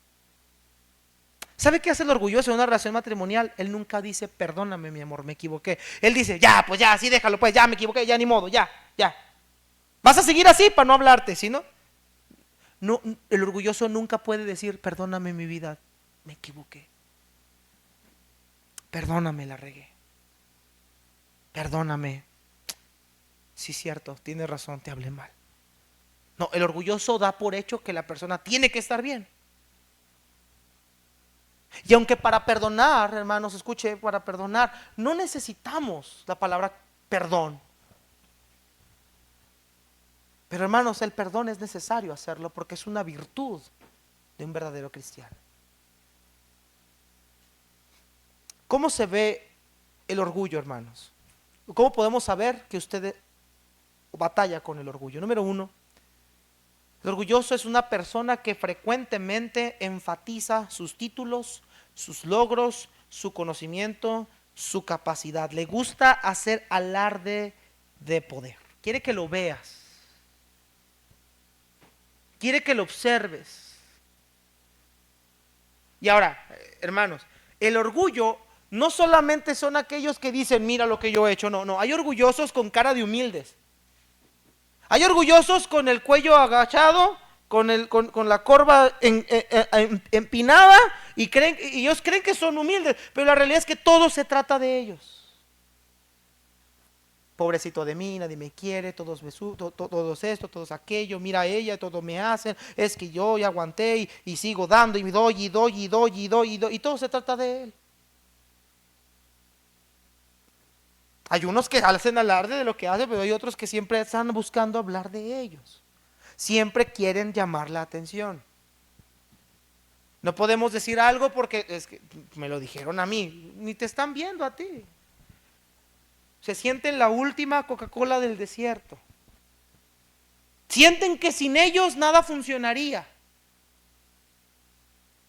¿Sabe qué hace el orgulloso en una relación matrimonial? Él nunca dice: perdóname, mi amor, me equivoqué. Él dice: ya, pues ya, sí, déjalo, pues ya me equivoqué, ya ni modo, ya. Vas a seguir así para no hablarte, ¿sí no? No, el orgulloso nunca puede decir: perdóname, mi vida, me equivoqué. Perdóname, la regué. Perdóname. Sí, cierto, tienes razón, te hablé mal. No, el orgulloso da por hecho que la persona tiene que estar bien. Y aunque para perdonar, hermanos, escuche, para perdonar no necesitamos la palabra perdón. Pero hermanos, el perdón es necesario hacerlo porque es una virtud de un verdadero cristiano. ¿Cómo se ve el orgullo, hermanos? ¿Cómo podemos saber que usted batalla con el orgullo? Número uno, el orgulloso es una persona que frecuentemente enfatiza sus títulos, sus logros, su conocimiento, su capacidad. Le gusta hacer alarde de poder. Quiere que lo veas. Quiere que lo observes. Y ahora, hermanos, el orgullo no solamente son aquellos que dicen: mira lo que yo he hecho. No, hay orgullosos con cara de humildes. Hay orgullosos con el cuello agachado, con la corva empinada, y ellos creen que son humildes, pero la realidad es que todo se trata de ellos. Pobrecito de mí, nadie me quiere, todos esto, todos aquello, mira a ella, todo me hacen, es que yo ya aguanté y sigo dando y doy, y todo se trata de él. Hay unos que hacen alarde de lo que hacen, pero hay otros que siempre están buscando hablar de ellos. Siempre quieren llamar la atención. No podemos decir algo porque es que me lo dijeron a mí, ni te están viendo a ti. Se sienten la última Coca-Cola del desierto. Sienten que sin ellos nada funcionaría.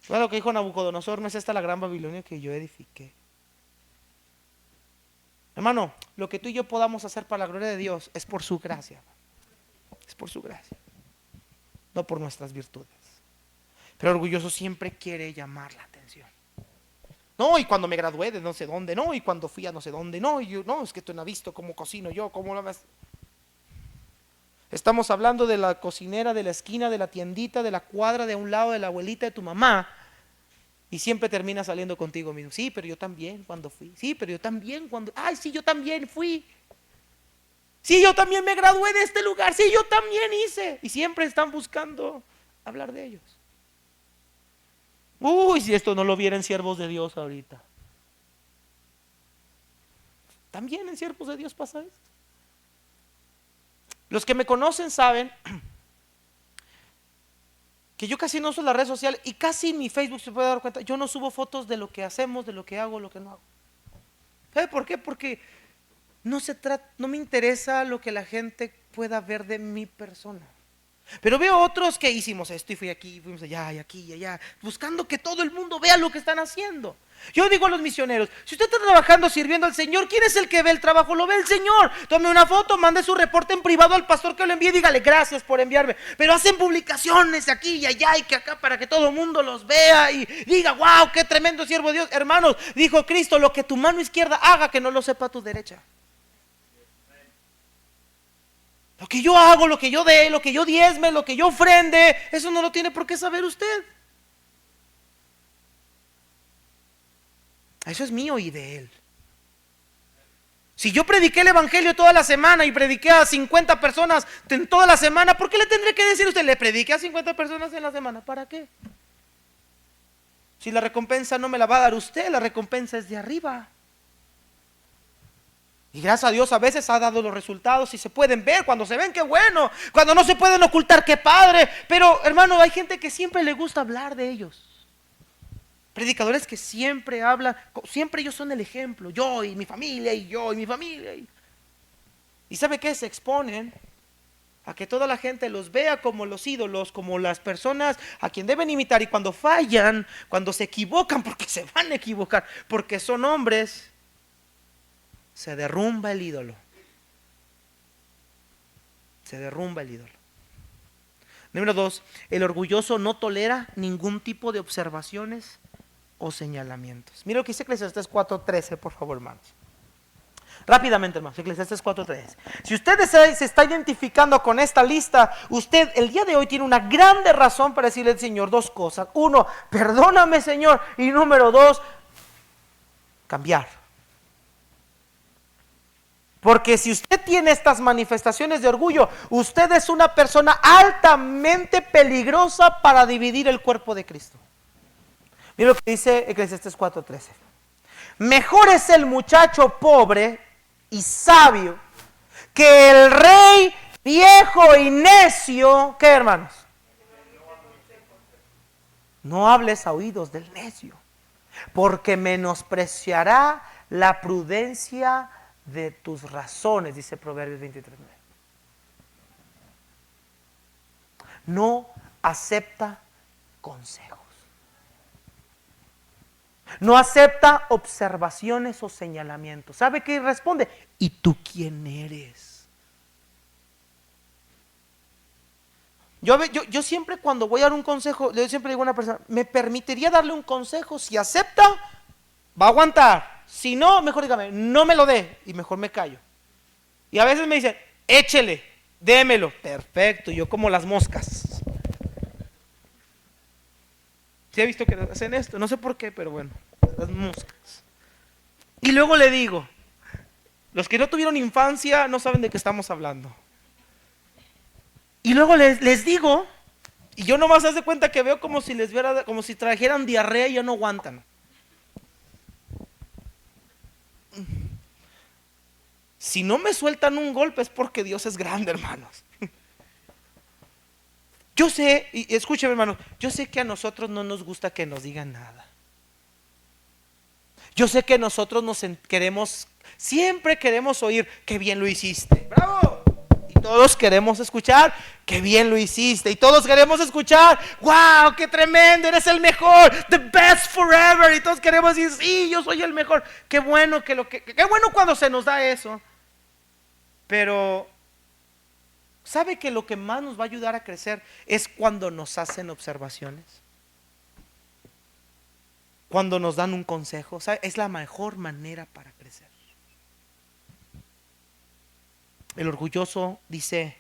Bueno, lo que dijo Nabucodonosor: no es esta la gran Babilonia que yo edifiqué. Hermano, lo que tú y yo podamos hacer para la gloria de Dios es por su gracia. Es por su gracia, no por nuestras virtudes. Pero orgulloso siempre quiere llamar la atención. No, y cuando me gradué de no sé dónde, no, y cuando fui a no sé dónde, no, y yo, no, es que tú no has visto cómo cocino yo, cómo lo ves. Estamos hablando de la cocinera de la esquina, de la tiendita, de la cuadra de un lado, de la abuelita de tu mamá. Y siempre termina saliendo contigo mismo. Sí, pero yo también cuando fui. Sí, pero yo también cuando... Ay, sí, yo también fui. Sí, yo también me gradué de este lugar. Sí, yo también hice. Y siempre están buscando hablar de ellos. Uy, si esto no lo vieran siervos de Dios ahorita. También en siervos de Dios pasa esto. Los que me conocen saben que yo casi no uso la red social y casi en mi Facebook se puede dar cuenta. Yo no subo fotos de lo que hacemos, de lo que hago, lo que no hago. ¿Sabe por qué? Porque no me interesa lo que la gente pueda ver de mi persona. Pero veo otros que hicimos esto y fui aquí, fuimos allá y aquí y allá, buscando que todo el mundo vea lo que están haciendo. Yo digo a los misioneros: si usted está trabajando sirviendo al Señor, ¿quién es el que ve el trabajo? Lo ve el Señor. Tome una foto, mande su reporte en privado al pastor que lo envíe, dígale gracias por enviarme. Pero hacen publicaciones aquí y allá y que acá para que todo el mundo los vea y diga: wow, qué tremendo siervo de Dios. Hermanos, dijo Cristo: lo que tu mano izquierda haga, que no lo sepa tu derecha. Lo que yo hago, lo que yo dé, lo que yo diezme, lo que yo ofrende, eso no lo tiene por qué saber usted. Eso es mío y de Él. Si yo prediqué el evangelio toda la semana y prediqué a 50 personas en toda la semana, ¿por qué le tendré que decir a usted: le prediqué a 50 personas en la semana? ¿Para qué? Si la recompensa no me la va a dar usted, la recompensa es de arriba. Y gracias a Dios a veces ha dado los resultados y se pueden ver. Cuando se ven, qué bueno. Cuando no se pueden ocultar, qué padre. Pero hermano, hay gente que siempre le gusta hablar de ellos. Predicadores que siempre hablan, siempre ellos son el ejemplo. Yo y mi familia, y yo y mi familia. ¿Y sabe qué? Se exponen a que toda la gente los vea como los ídolos, como las personas a quien deben imitar. Y cuando fallan, cuando se equivocan, porque se van a equivocar, porque son hombres, se derrumba el ídolo. Se derrumba el ídolo. Número 2, el orgulloso no tolera ningún tipo de observaciones o señalamientos. Mira lo que dice Eclesiastés 4:13, por favor, hermanos. Rápidamente, hermanos, Eclesiastés 4:13. Si usted se está identificando con esta lista, usted el día de hoy tiene una grande razón para decirle al Señor dos cosas. Uno, perdóname, Señor. Y número 2, cambiar. Porque si usted tiene estas manifestaciones de orgullo, usted es una persona altamente peligrosa para dividir el cuerpo de Cristo. Mira lo que dice Eclesiastés 4:13. Mejor es el muchacho pobre y sabio que el rey viejo y necio. ¿Qué, hermanos? No hables a oídos del necio, porque menospreciará la prudencia de tus razones, dice Proverbios 23:9. No acepta consejos. No acepta observaciones o señalamientos. ¿Sabe qué responde? ¿Y tú quién eres? Yo siempre cuando voy a dar un consejo, yo siempre digo a una persona: me permitiría darle un consejo. Si acepta, va a aguantar. Si no, mejor dígame, no me lo dé, y mejor me callo. Y a veces me dicen: échele, démelo. Perfecto, yo como las moscas. ¿Sí he visto que hacen esto? No sé por qué, pero bueno, las moscas. Y luego le digo: los que no tuvieron infancia no saben de qué estamos hablando. Y luego les digo, y yo nomás hace cuenta que veo como si les viera, como si trajeran diarrea y ya no aguantan. Si no me sueltan un golpe es porque Dios es grande, hermanos. Yo sé, y escúcheme, hermanos, yo sé que a nosotros no nos gusta que nos digan nada. Yo sé que nosotros siempre queremos oír: qué bien lo hiciste, bravo, y todos queremos escuchar, qué bien lo hiciste. Y todos queremos escuchar, wow, qué tremendo, eres el mejor, the best forever. Y todos queremos decir, sí, yo soy el mejor. Qué bueno qué bueno cuando se nos da eso. Pero ¿sabe que lo que más nos va a ayudar a crecer es cuando nos hacen observaciones? Cuando nos dan un consejo, ¿sabe? Es la mejor manera para crecer. El orgulloso dice,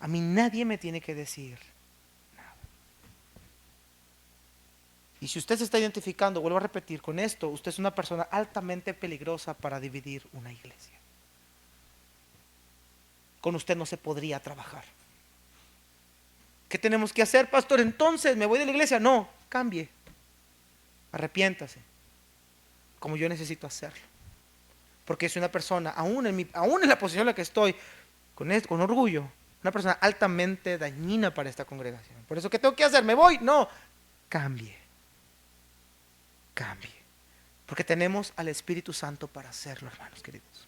a mí nadie me tiene que decir nada. Y si usted se está identificando, vuelvo a repetir con esto, usted es una persona altamente peligrosa para dividir una iglesia. Con usted no se podría trabajar. ¿Qué tenemos que hacer, pastor? Entonces, ¿me voy de la iglesia? No, cambie. Arrepiéntase, como yo necesito hacerlo. Porque es una persona, aún en la posición en la que estoy, con orgullo, una persona altamente dañina para esta congregación. Por eso, ¿qué tengo que hacer? ¿Me voy? No, cambie. Porque tenemos al Espíritu Santo para hacerlo, hermanos queridos.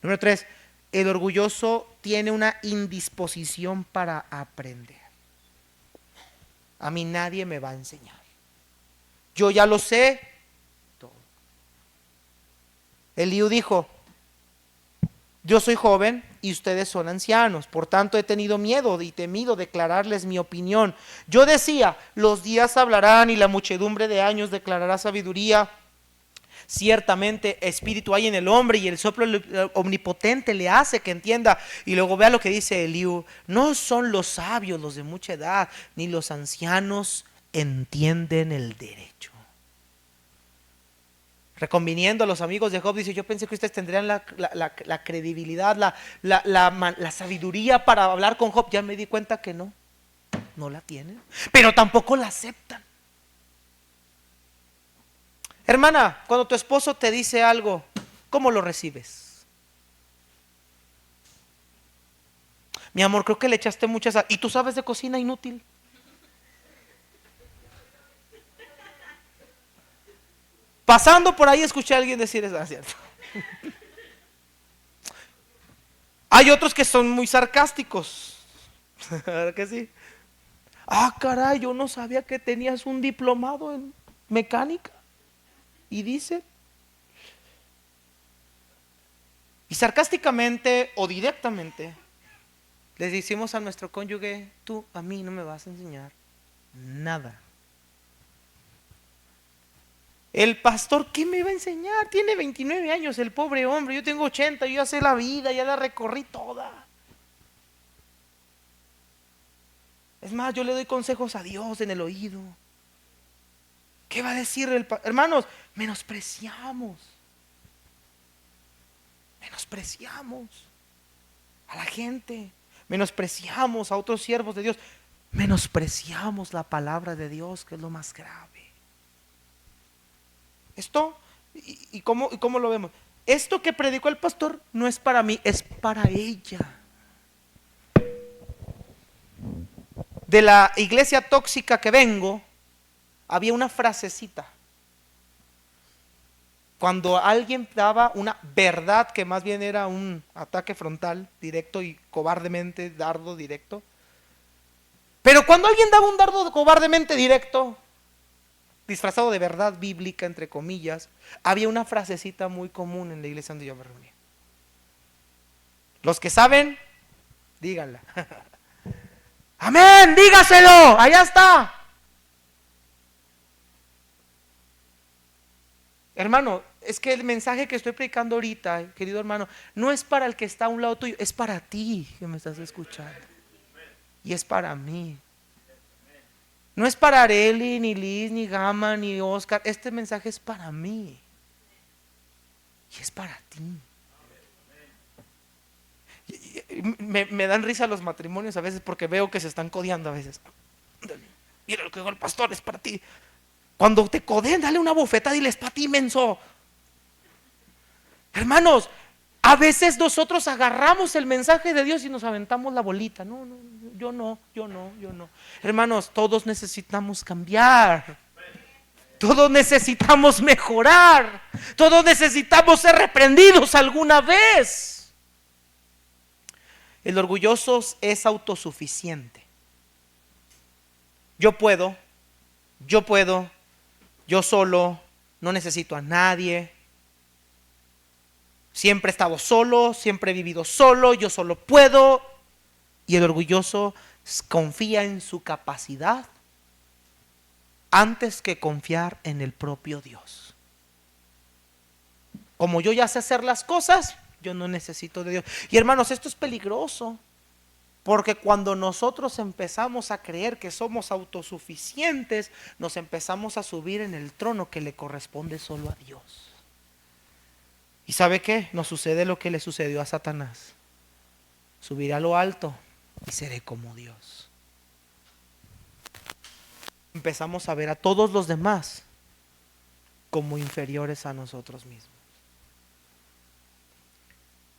Número 3, el orgulloso tiene una indisposición para aprender. A mí nadie me va a enseñar. Yo ya lo sé todo. Eliú dijo, yo soy joven y ustedes son ancianos, por tanto he tenido miedo y temido declararles mi opinión. Yo decía, los días hablarán y la muchedumbre de años declarará sabiduría. Ciertamente espíritu hay en el hombre y el soplo omnipotente le hace que entienda. Y luego vea lo que dice Eliú, no son los sabios los de mucha edad, ni los ancianos entienden el derecho. Reconviniendo a los amigos de Job, dice, yo pensé que ustedes tendrían la credibilidad, la sabiduría para hablar con Job. Ya me di cuenta que no la tienen, pero tampoco la aceptan. Hermana, cuando tu esposo te dice algo, ¿cómo lo recibes? Mi amor, creo que le echaste muchas sal. ¿Y tú sabes de cocina, inútil? Pasando por ahí escuché a alguien decir eso, ¿cierto? Hay otros que son muy sarcásticos. ¿Verdad que sí? Ah, caray, yo no sabía que tenías un diplomado en mecánica. Y dice, y sarcásticamente o directamente les decimos a nuestro cónyuge, tú a mí no me vas a enseñar nada. El pastor, ¿qué me va a enseñar? Tiene 29 años el pobre hombre, yo tengo 80, yo ya sé la vida, ya la recorrí toda. Es más, yo le doy consejos a Dios en el oído. ¿Qué va a decir el pastor? Hermanos, menospreciamos a la gente, menospreciamos a otros siervos de Dios, menospreciamos la palabra de Dios, que es lo más grave. Esto, ¿y cómo lo vemos? Esto que predicó el pastor no es para mí, es para ella. De la iglesia tóxica que vengo, había una frasecita. Cuando alguien daba una verdad, que más bien era un ataque frontal, directo y cobardemente, dardo directo. Pero cuando alguien daba un dardo cobardemente directo, disfrazado de verdad bíblica, entre comillas, había una frasecita muy común en la iglesia donde yo me reunía. Los que saben, díganla. Amén, dígaselo, allá está. Hermano, es que el mensaje que estoy predicando ahorita, querido hermano, no es para el que está a un lado tuyo, es para ti que me estás escuchando. Y es para mí. No es para Areli, ni Liz, ni Gama, ni Oscar. Este mensaje es para mí. Y es para ti. Me dan risa los matrimonios a veces porque veo que se están codeando a veces. Mira lo que dijo el pastor, es para ti. Cuando te codeen, dale una bofetada y diles, para ti, menso. Hermanos, a veces nosotros agarramos el mensaje de Dios y nos aventamos la bolita. No, yo no. Hermanos, todos necesitamos cambiar. Todos necesitamos mejorar. Todos necesitamos ser reprendidos alguna vez. El orgulloso es autosuficiente. Yo puedo, yo solo, no necesito a nadie. Siempre he estado solo, siempre he vivido solo, yo solo puedo. Y el orgulloso confía en su capacidad antes que confiar en el propio Dios. Como yo ya sé hacer las cosas, yo no necesito de Dios. Y hermanos, esto es peligroso, porque cuando nosotros empezamos a creer que somos autosuficientes, nos empezamos a subir en el trono que le corresponde solo a Dios. ¿Y sabe qué? Nos sucede lo que le sucedió a Satanás. Subiré a lo alto y seré como Dios. Empezamos a ver a todos los demás como inferiores a nosotros mismos.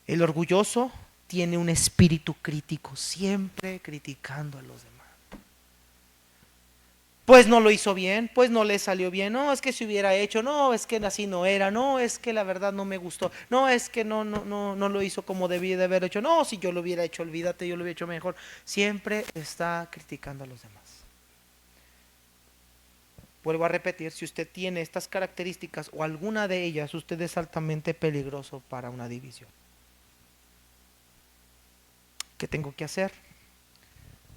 El orgulloso tiene un espíritu crítico, siempre criticando a los demás. Pues no lo hizo bien, pues no le salió bien, no, es que se hubiera hecho, no, es que así no era, no, es que la verdad no me gustó, no, es que no lo hizo como debía de haber hecho, no, si yo lo hubiera hecho, olvídate, yo lo hubiera hecho mejor. Siempre está criticando a los demás. Vuelvo a repetir, si usted tiene estas características o alguna de ellas, usted es altamente peligroso para una división. ¿Qué tengo que hacer?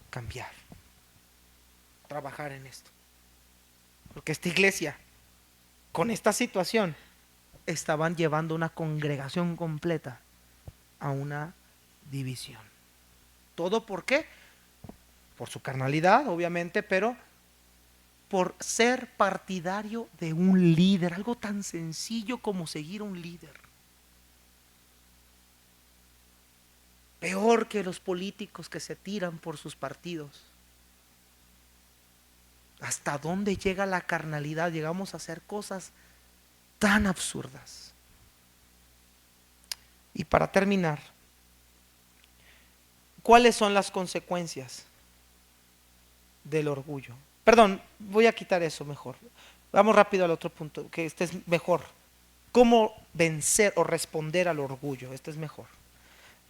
Cambiar. Trabajar en esto. Porque esta iglesia, con esta situación, estaban llevando una congregación completa a una división. ¿Todo por qué? Por su carnalidad, obviamente, pero por ser partidario de un líder. Algo tan sencillo como seguir a un líder. Peor que los políticos que se tiran por sus partidos. ¿Hasta dónde llega la carnalidad? Llegamos a hacer cosas tan absurdas. Y para terminar, ¿cuáles son las consecuencias del orgullo? Perdón, voy a quitar eso mejor. Vamos rápido al otro punto, que este es mejor. ¿Cómo vencer o responder al orgullo? Este es mejor.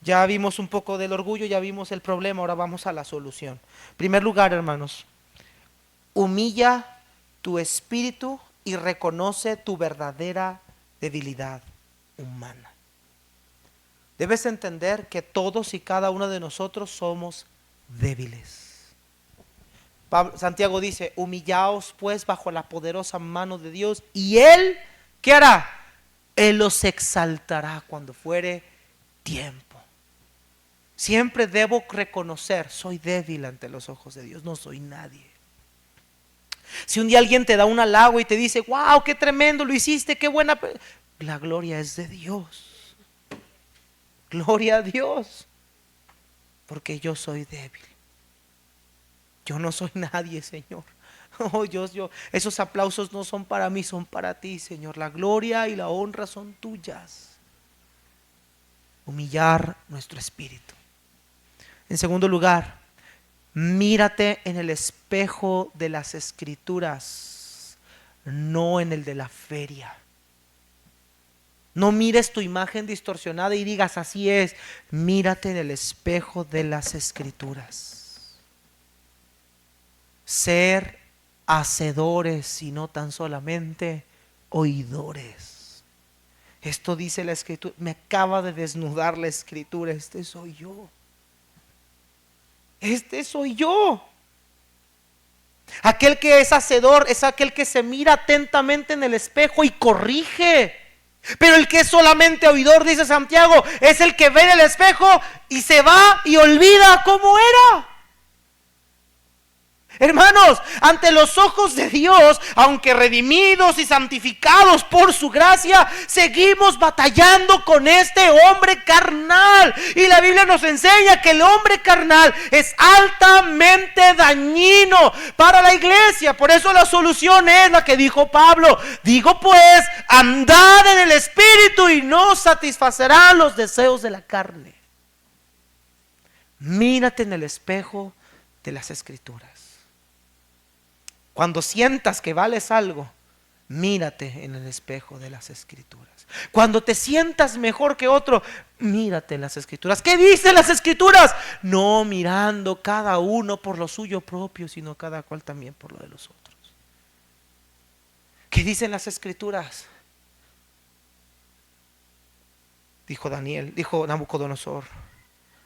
Ya vimos un poco del orgullo, ya vimos el problema, ahora vamos a la solución. En primer lugar, hermanos, humilla tu espíritu y reconoce tu verdadera debilidad humana. Debes entender que todos y cada uno de nosotros somos débiles. Santiago dice, humillaos pues bajo la poderosa mano de Dios y Él, ¿qué hará? Él los exaltará cuando fuere tiempo. Siempre debo reconocer, soy débil ante los ojos de Dios, no soy nadie. Si un día alguien te da un halago y te dice, wow, qué tremendo lo hiciste, qué buena, la gloria es de Dios. Gloria a Dios, porque yo soy débil. Yo no soy nadie, Señor. Oh, esos aplausos no son para mí, son para ti, Señor. La gloria y la honra son tuyas. Humillar nuestro espíritu. En segundo lugar, mírate en el espejo de las Escrituras, no en el de la feria. No mires tu imagen distorsionada y digas así es. Mírate en el espejo de las Escrituras. Ser hacedores y no tan solamente oidores. Esto dice la Escritura. Me acaba de desnudar la Escritura. Este soy yo. Este soy yo. Aquel que es hacedor es aquel que se mira atentamente en el espejo y corrige. Pero el que es solamente oidor, dice Santiago, es el que ve en el espejo y se va y olvida cómo era. Hermanos, ante los ojos de Dios, aunque redimidos y santificados por su gracia, seguimos batallando con este hombre carnal. Y la Biblia nos enseña que el hombre carnal es altamente dañino para la iglesia. Por eso la solución es la que dijo Pablo. Digo pues, andad en el Espíritu y no satisfacerán los deseos de la carne. Mírate en el espejo de las Escrituras. Cuando sientas que vales algo, mírate en el espejo de las Escrituras. Cuando te sientas mejor que otro, mírate en las Escrituras. ¿Qué dicen las Escrituras? No mirando cada uno por lo suyo propio, sino cada cual también por lo de los otros. ¿Qué dicen las Escrituras? Dijo Nabucodonosor: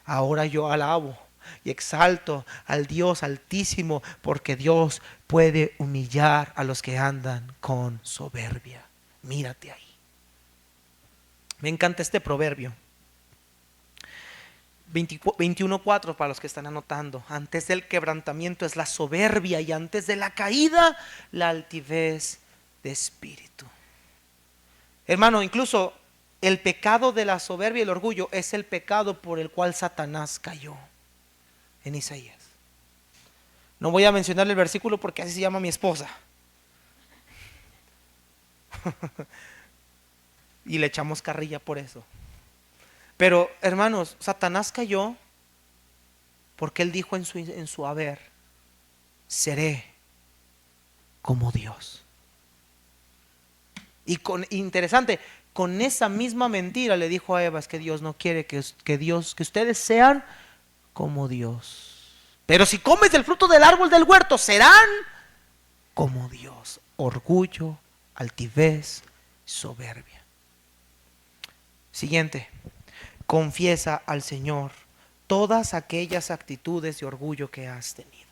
ahora yo alabo y exalto al Dios Altísimo, porque Dios puede humillar a los que andan con soberbia. Mírate ahí. Me encanta este proverbio 21:4, para los que están anotando. Antes del quebrantamiento es la soberbia, y antes de la caída la altivez de espíritu. Hermano, incluso el pecado de la soberbia y el orgullo es el pecado por el cual Satanás cayó en Isaías. No voy a mencionar el versículo porque así se llama mi esposa. Y le echamos carrilla por eso. Pero hermanos, Satanás cayó porque él dijo en su haber: seré como Dios. Y interesante, con esa misma mentira le dijo a Eva: es que Dios no quiere que ustedes sean como Dios. Pero si comes del fruto del árbol del huerto, serán como Dios. Orgullo, altivez, soberbia. Siguiente: confiesa al Señor todas aquellas actitudes de orgullo que has tenido.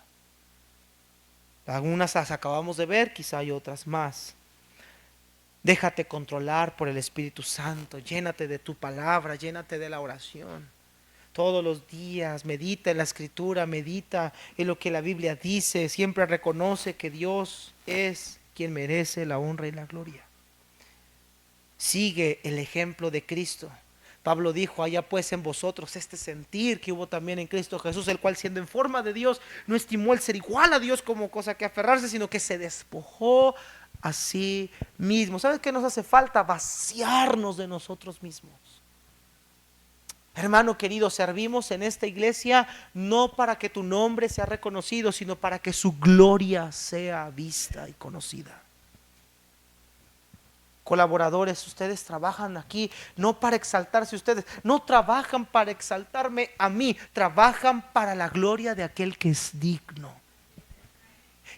Algunas las acabamos de ver, quizá hay otras más. Déjate controlar por el Espíritu Santo. Llénate de tu palabra, llénate de la oración. Todos los días medita en la Escritura, medita en lo que la Biblia dice. Siempre reconoce que Dios es quien merece la honra y la gloria. Sigue el ejemplo de Cristo. Pablo dijo: haya pues en vosotros este sentir que hubo también en Cristo Jesús, el cual, siendo en forma de Dios, no estimó el ser igual a Dios como cosa que aferrarse, sino que se despojó a sí mismo. ¿Sabes qué nos hace falta? Vaciarnos de nosotros mismos. Hermano querido, servimos en esta iglesia no para que tu nombre sea reconocido, sino para que su gloria sea vista y conocida. Colaboradores, ustedes trabajan aquí no para exaltarse ustedes, no trabajan para exaltarme a mí, trabajan para la gloria de aquel que es digno.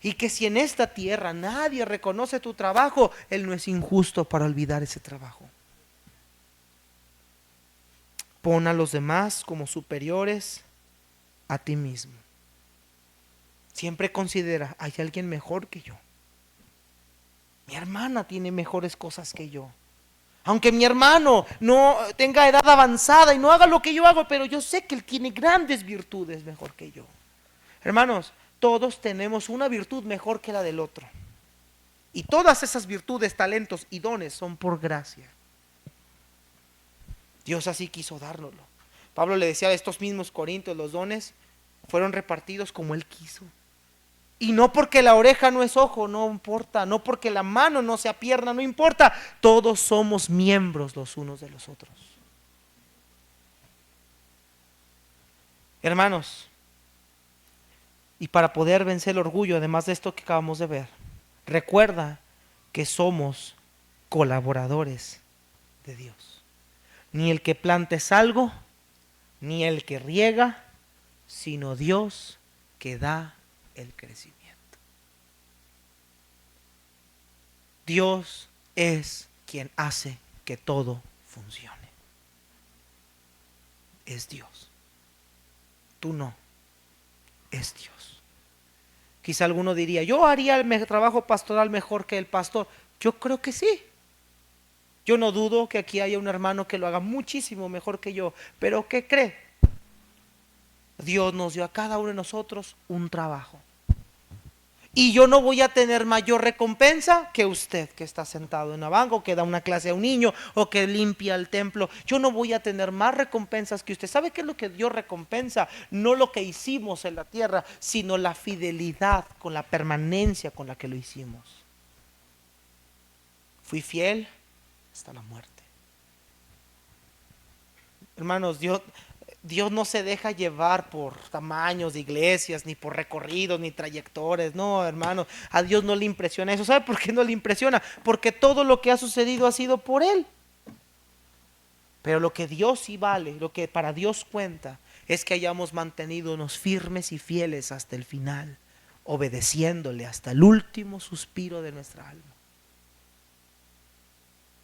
Y que si en esta tierra nadie reconoce tu trabajo, Él no es injusto para olvidar ese trabajo. Pon a los demás como superiores a ti mismo. Siempre considera: hay alguien mejor que yo. Mi hermana tiene mejores cosas que yo. Aunque mi hermano no tenga edad avanzada y no haga lo que yo hago, pero yo sé que él tiene grandes virtudes mejor que yo. Hermanos, todos tenemos una virtud mejor que la del otro. Y todas esas virtudes, talentos y dones son por gracia. Dios así quiso dárnoslo. Pablo le decía a estos mismos corintios: los dones fueron repartidos como Él quiso. Y no porque la oreja no es ojo, no importa. No porque la mano no sea pierna, no importa. Todos somos miembros los unos de los otros. Hermanos, y para poder vencer el orgullo, además de esto que acabamos de ver, recuerda que somos colaboradores de Dios. Ni el que planta es algo, ni el que riega, sino Dios que da el crecimiento. Dios es quien hace que todo funcione. Es Dios. Tú no. Es Dios. Quizá alguno diría: yo haría el trabajo pastoral mejor que el pastor. Yo creo que sí. Yo no dudo que aquí haya un hermano que lo haga muchísimo mejor que yo. Pero ¿qué cree? Dios nos dio a cada uno de nosotros un trabajo. Y yo no voy a tener mayor recompensa que usted, que está sentado en una banca, o que da una clase a un niño, o que limpia el templo. Yo no voy a tener más recompensas que usted. ¿Sabe qué es lo que Dios recompensa? No lo que hicimos en la tierra, sino la fidelidad, con la permanencia con la que lo hicimos. Fui fiel hasta la muerte. Hermanos, Dios, Dios no se deja llevar por tamaños de iglesias, ni por recorridos, ni trayectorias. No, hermano, a Dios no le impresiona eso. ¿Sabe por qué no le impresiona? Porque todo lo que ha sucedido ha sido por Él. Pero lo que Dios sí vale, lo que para Dios cuenta, es que hayamos mantenidonos firmes y fieles hasta el final, obedeciéndole hasta el último suspiro de nuestra alma.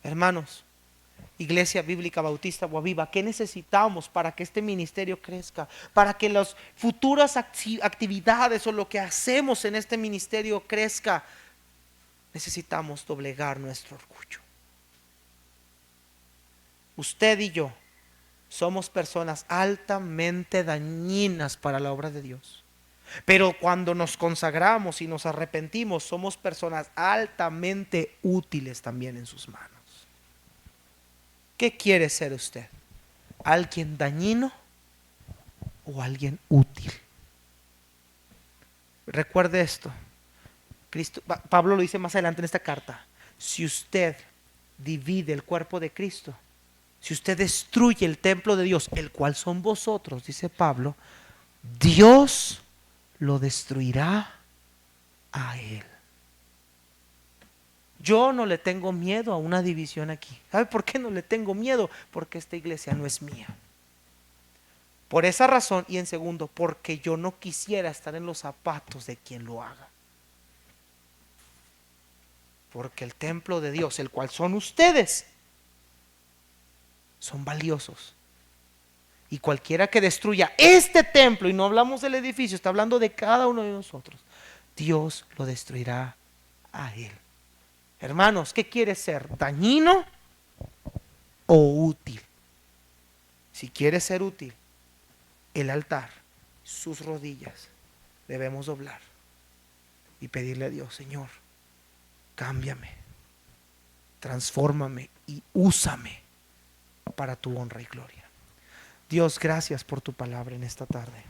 Hermanos, Iglesia Bíblica Bautista Guaviva, ¿qué necesitamos para que este ministerio crezca? Para que las futuras actividades o lo que hacemos en este ministerio crezca. Necesitamos doblegar nuestro orgullo. Usted y yo somos personas altamente dañinas para la obra de Dios. Pero cuando nos consagramos y nos arrepentimos, somos personas altamente útiles también en sus manos. ¿Qué quiere ser usted? ¿Alguien dañino o alguien útil? Recuerde esto. Pablo lo dice más adelante en esta carta. Si usted divide el cuerpo de Cristo, si usted destruye el templo de Dios, el cual son vosotros, dice Pablo, Dios lo destruirá a él. Yo no le tengo miedo a una división aquí. ¿Sabe por qué no le tengo miedo? Porque esta iglesia no es mía. Por esa razón, y en segundo, porque yo no quisiera estar en los zapatos de quien lo haga. Porque el templo de Dios, el cual son ustedes, son valiosos. Y cualquiera que destruya este templo, y no hablamos del edificio, está hablando de cada uno de nosotros, Dios lo destruirá a él. Hermanos, ¿qué quiere ser? ¿Dañino o útil? Si quiere ser útil, el altar, sus rodillas, debemos doblar y pedirle a Dios: Señor, cámbiame, transfórmame y úsame para tu honra y gloria. Dios, gracias por tu palabra en esta tarde.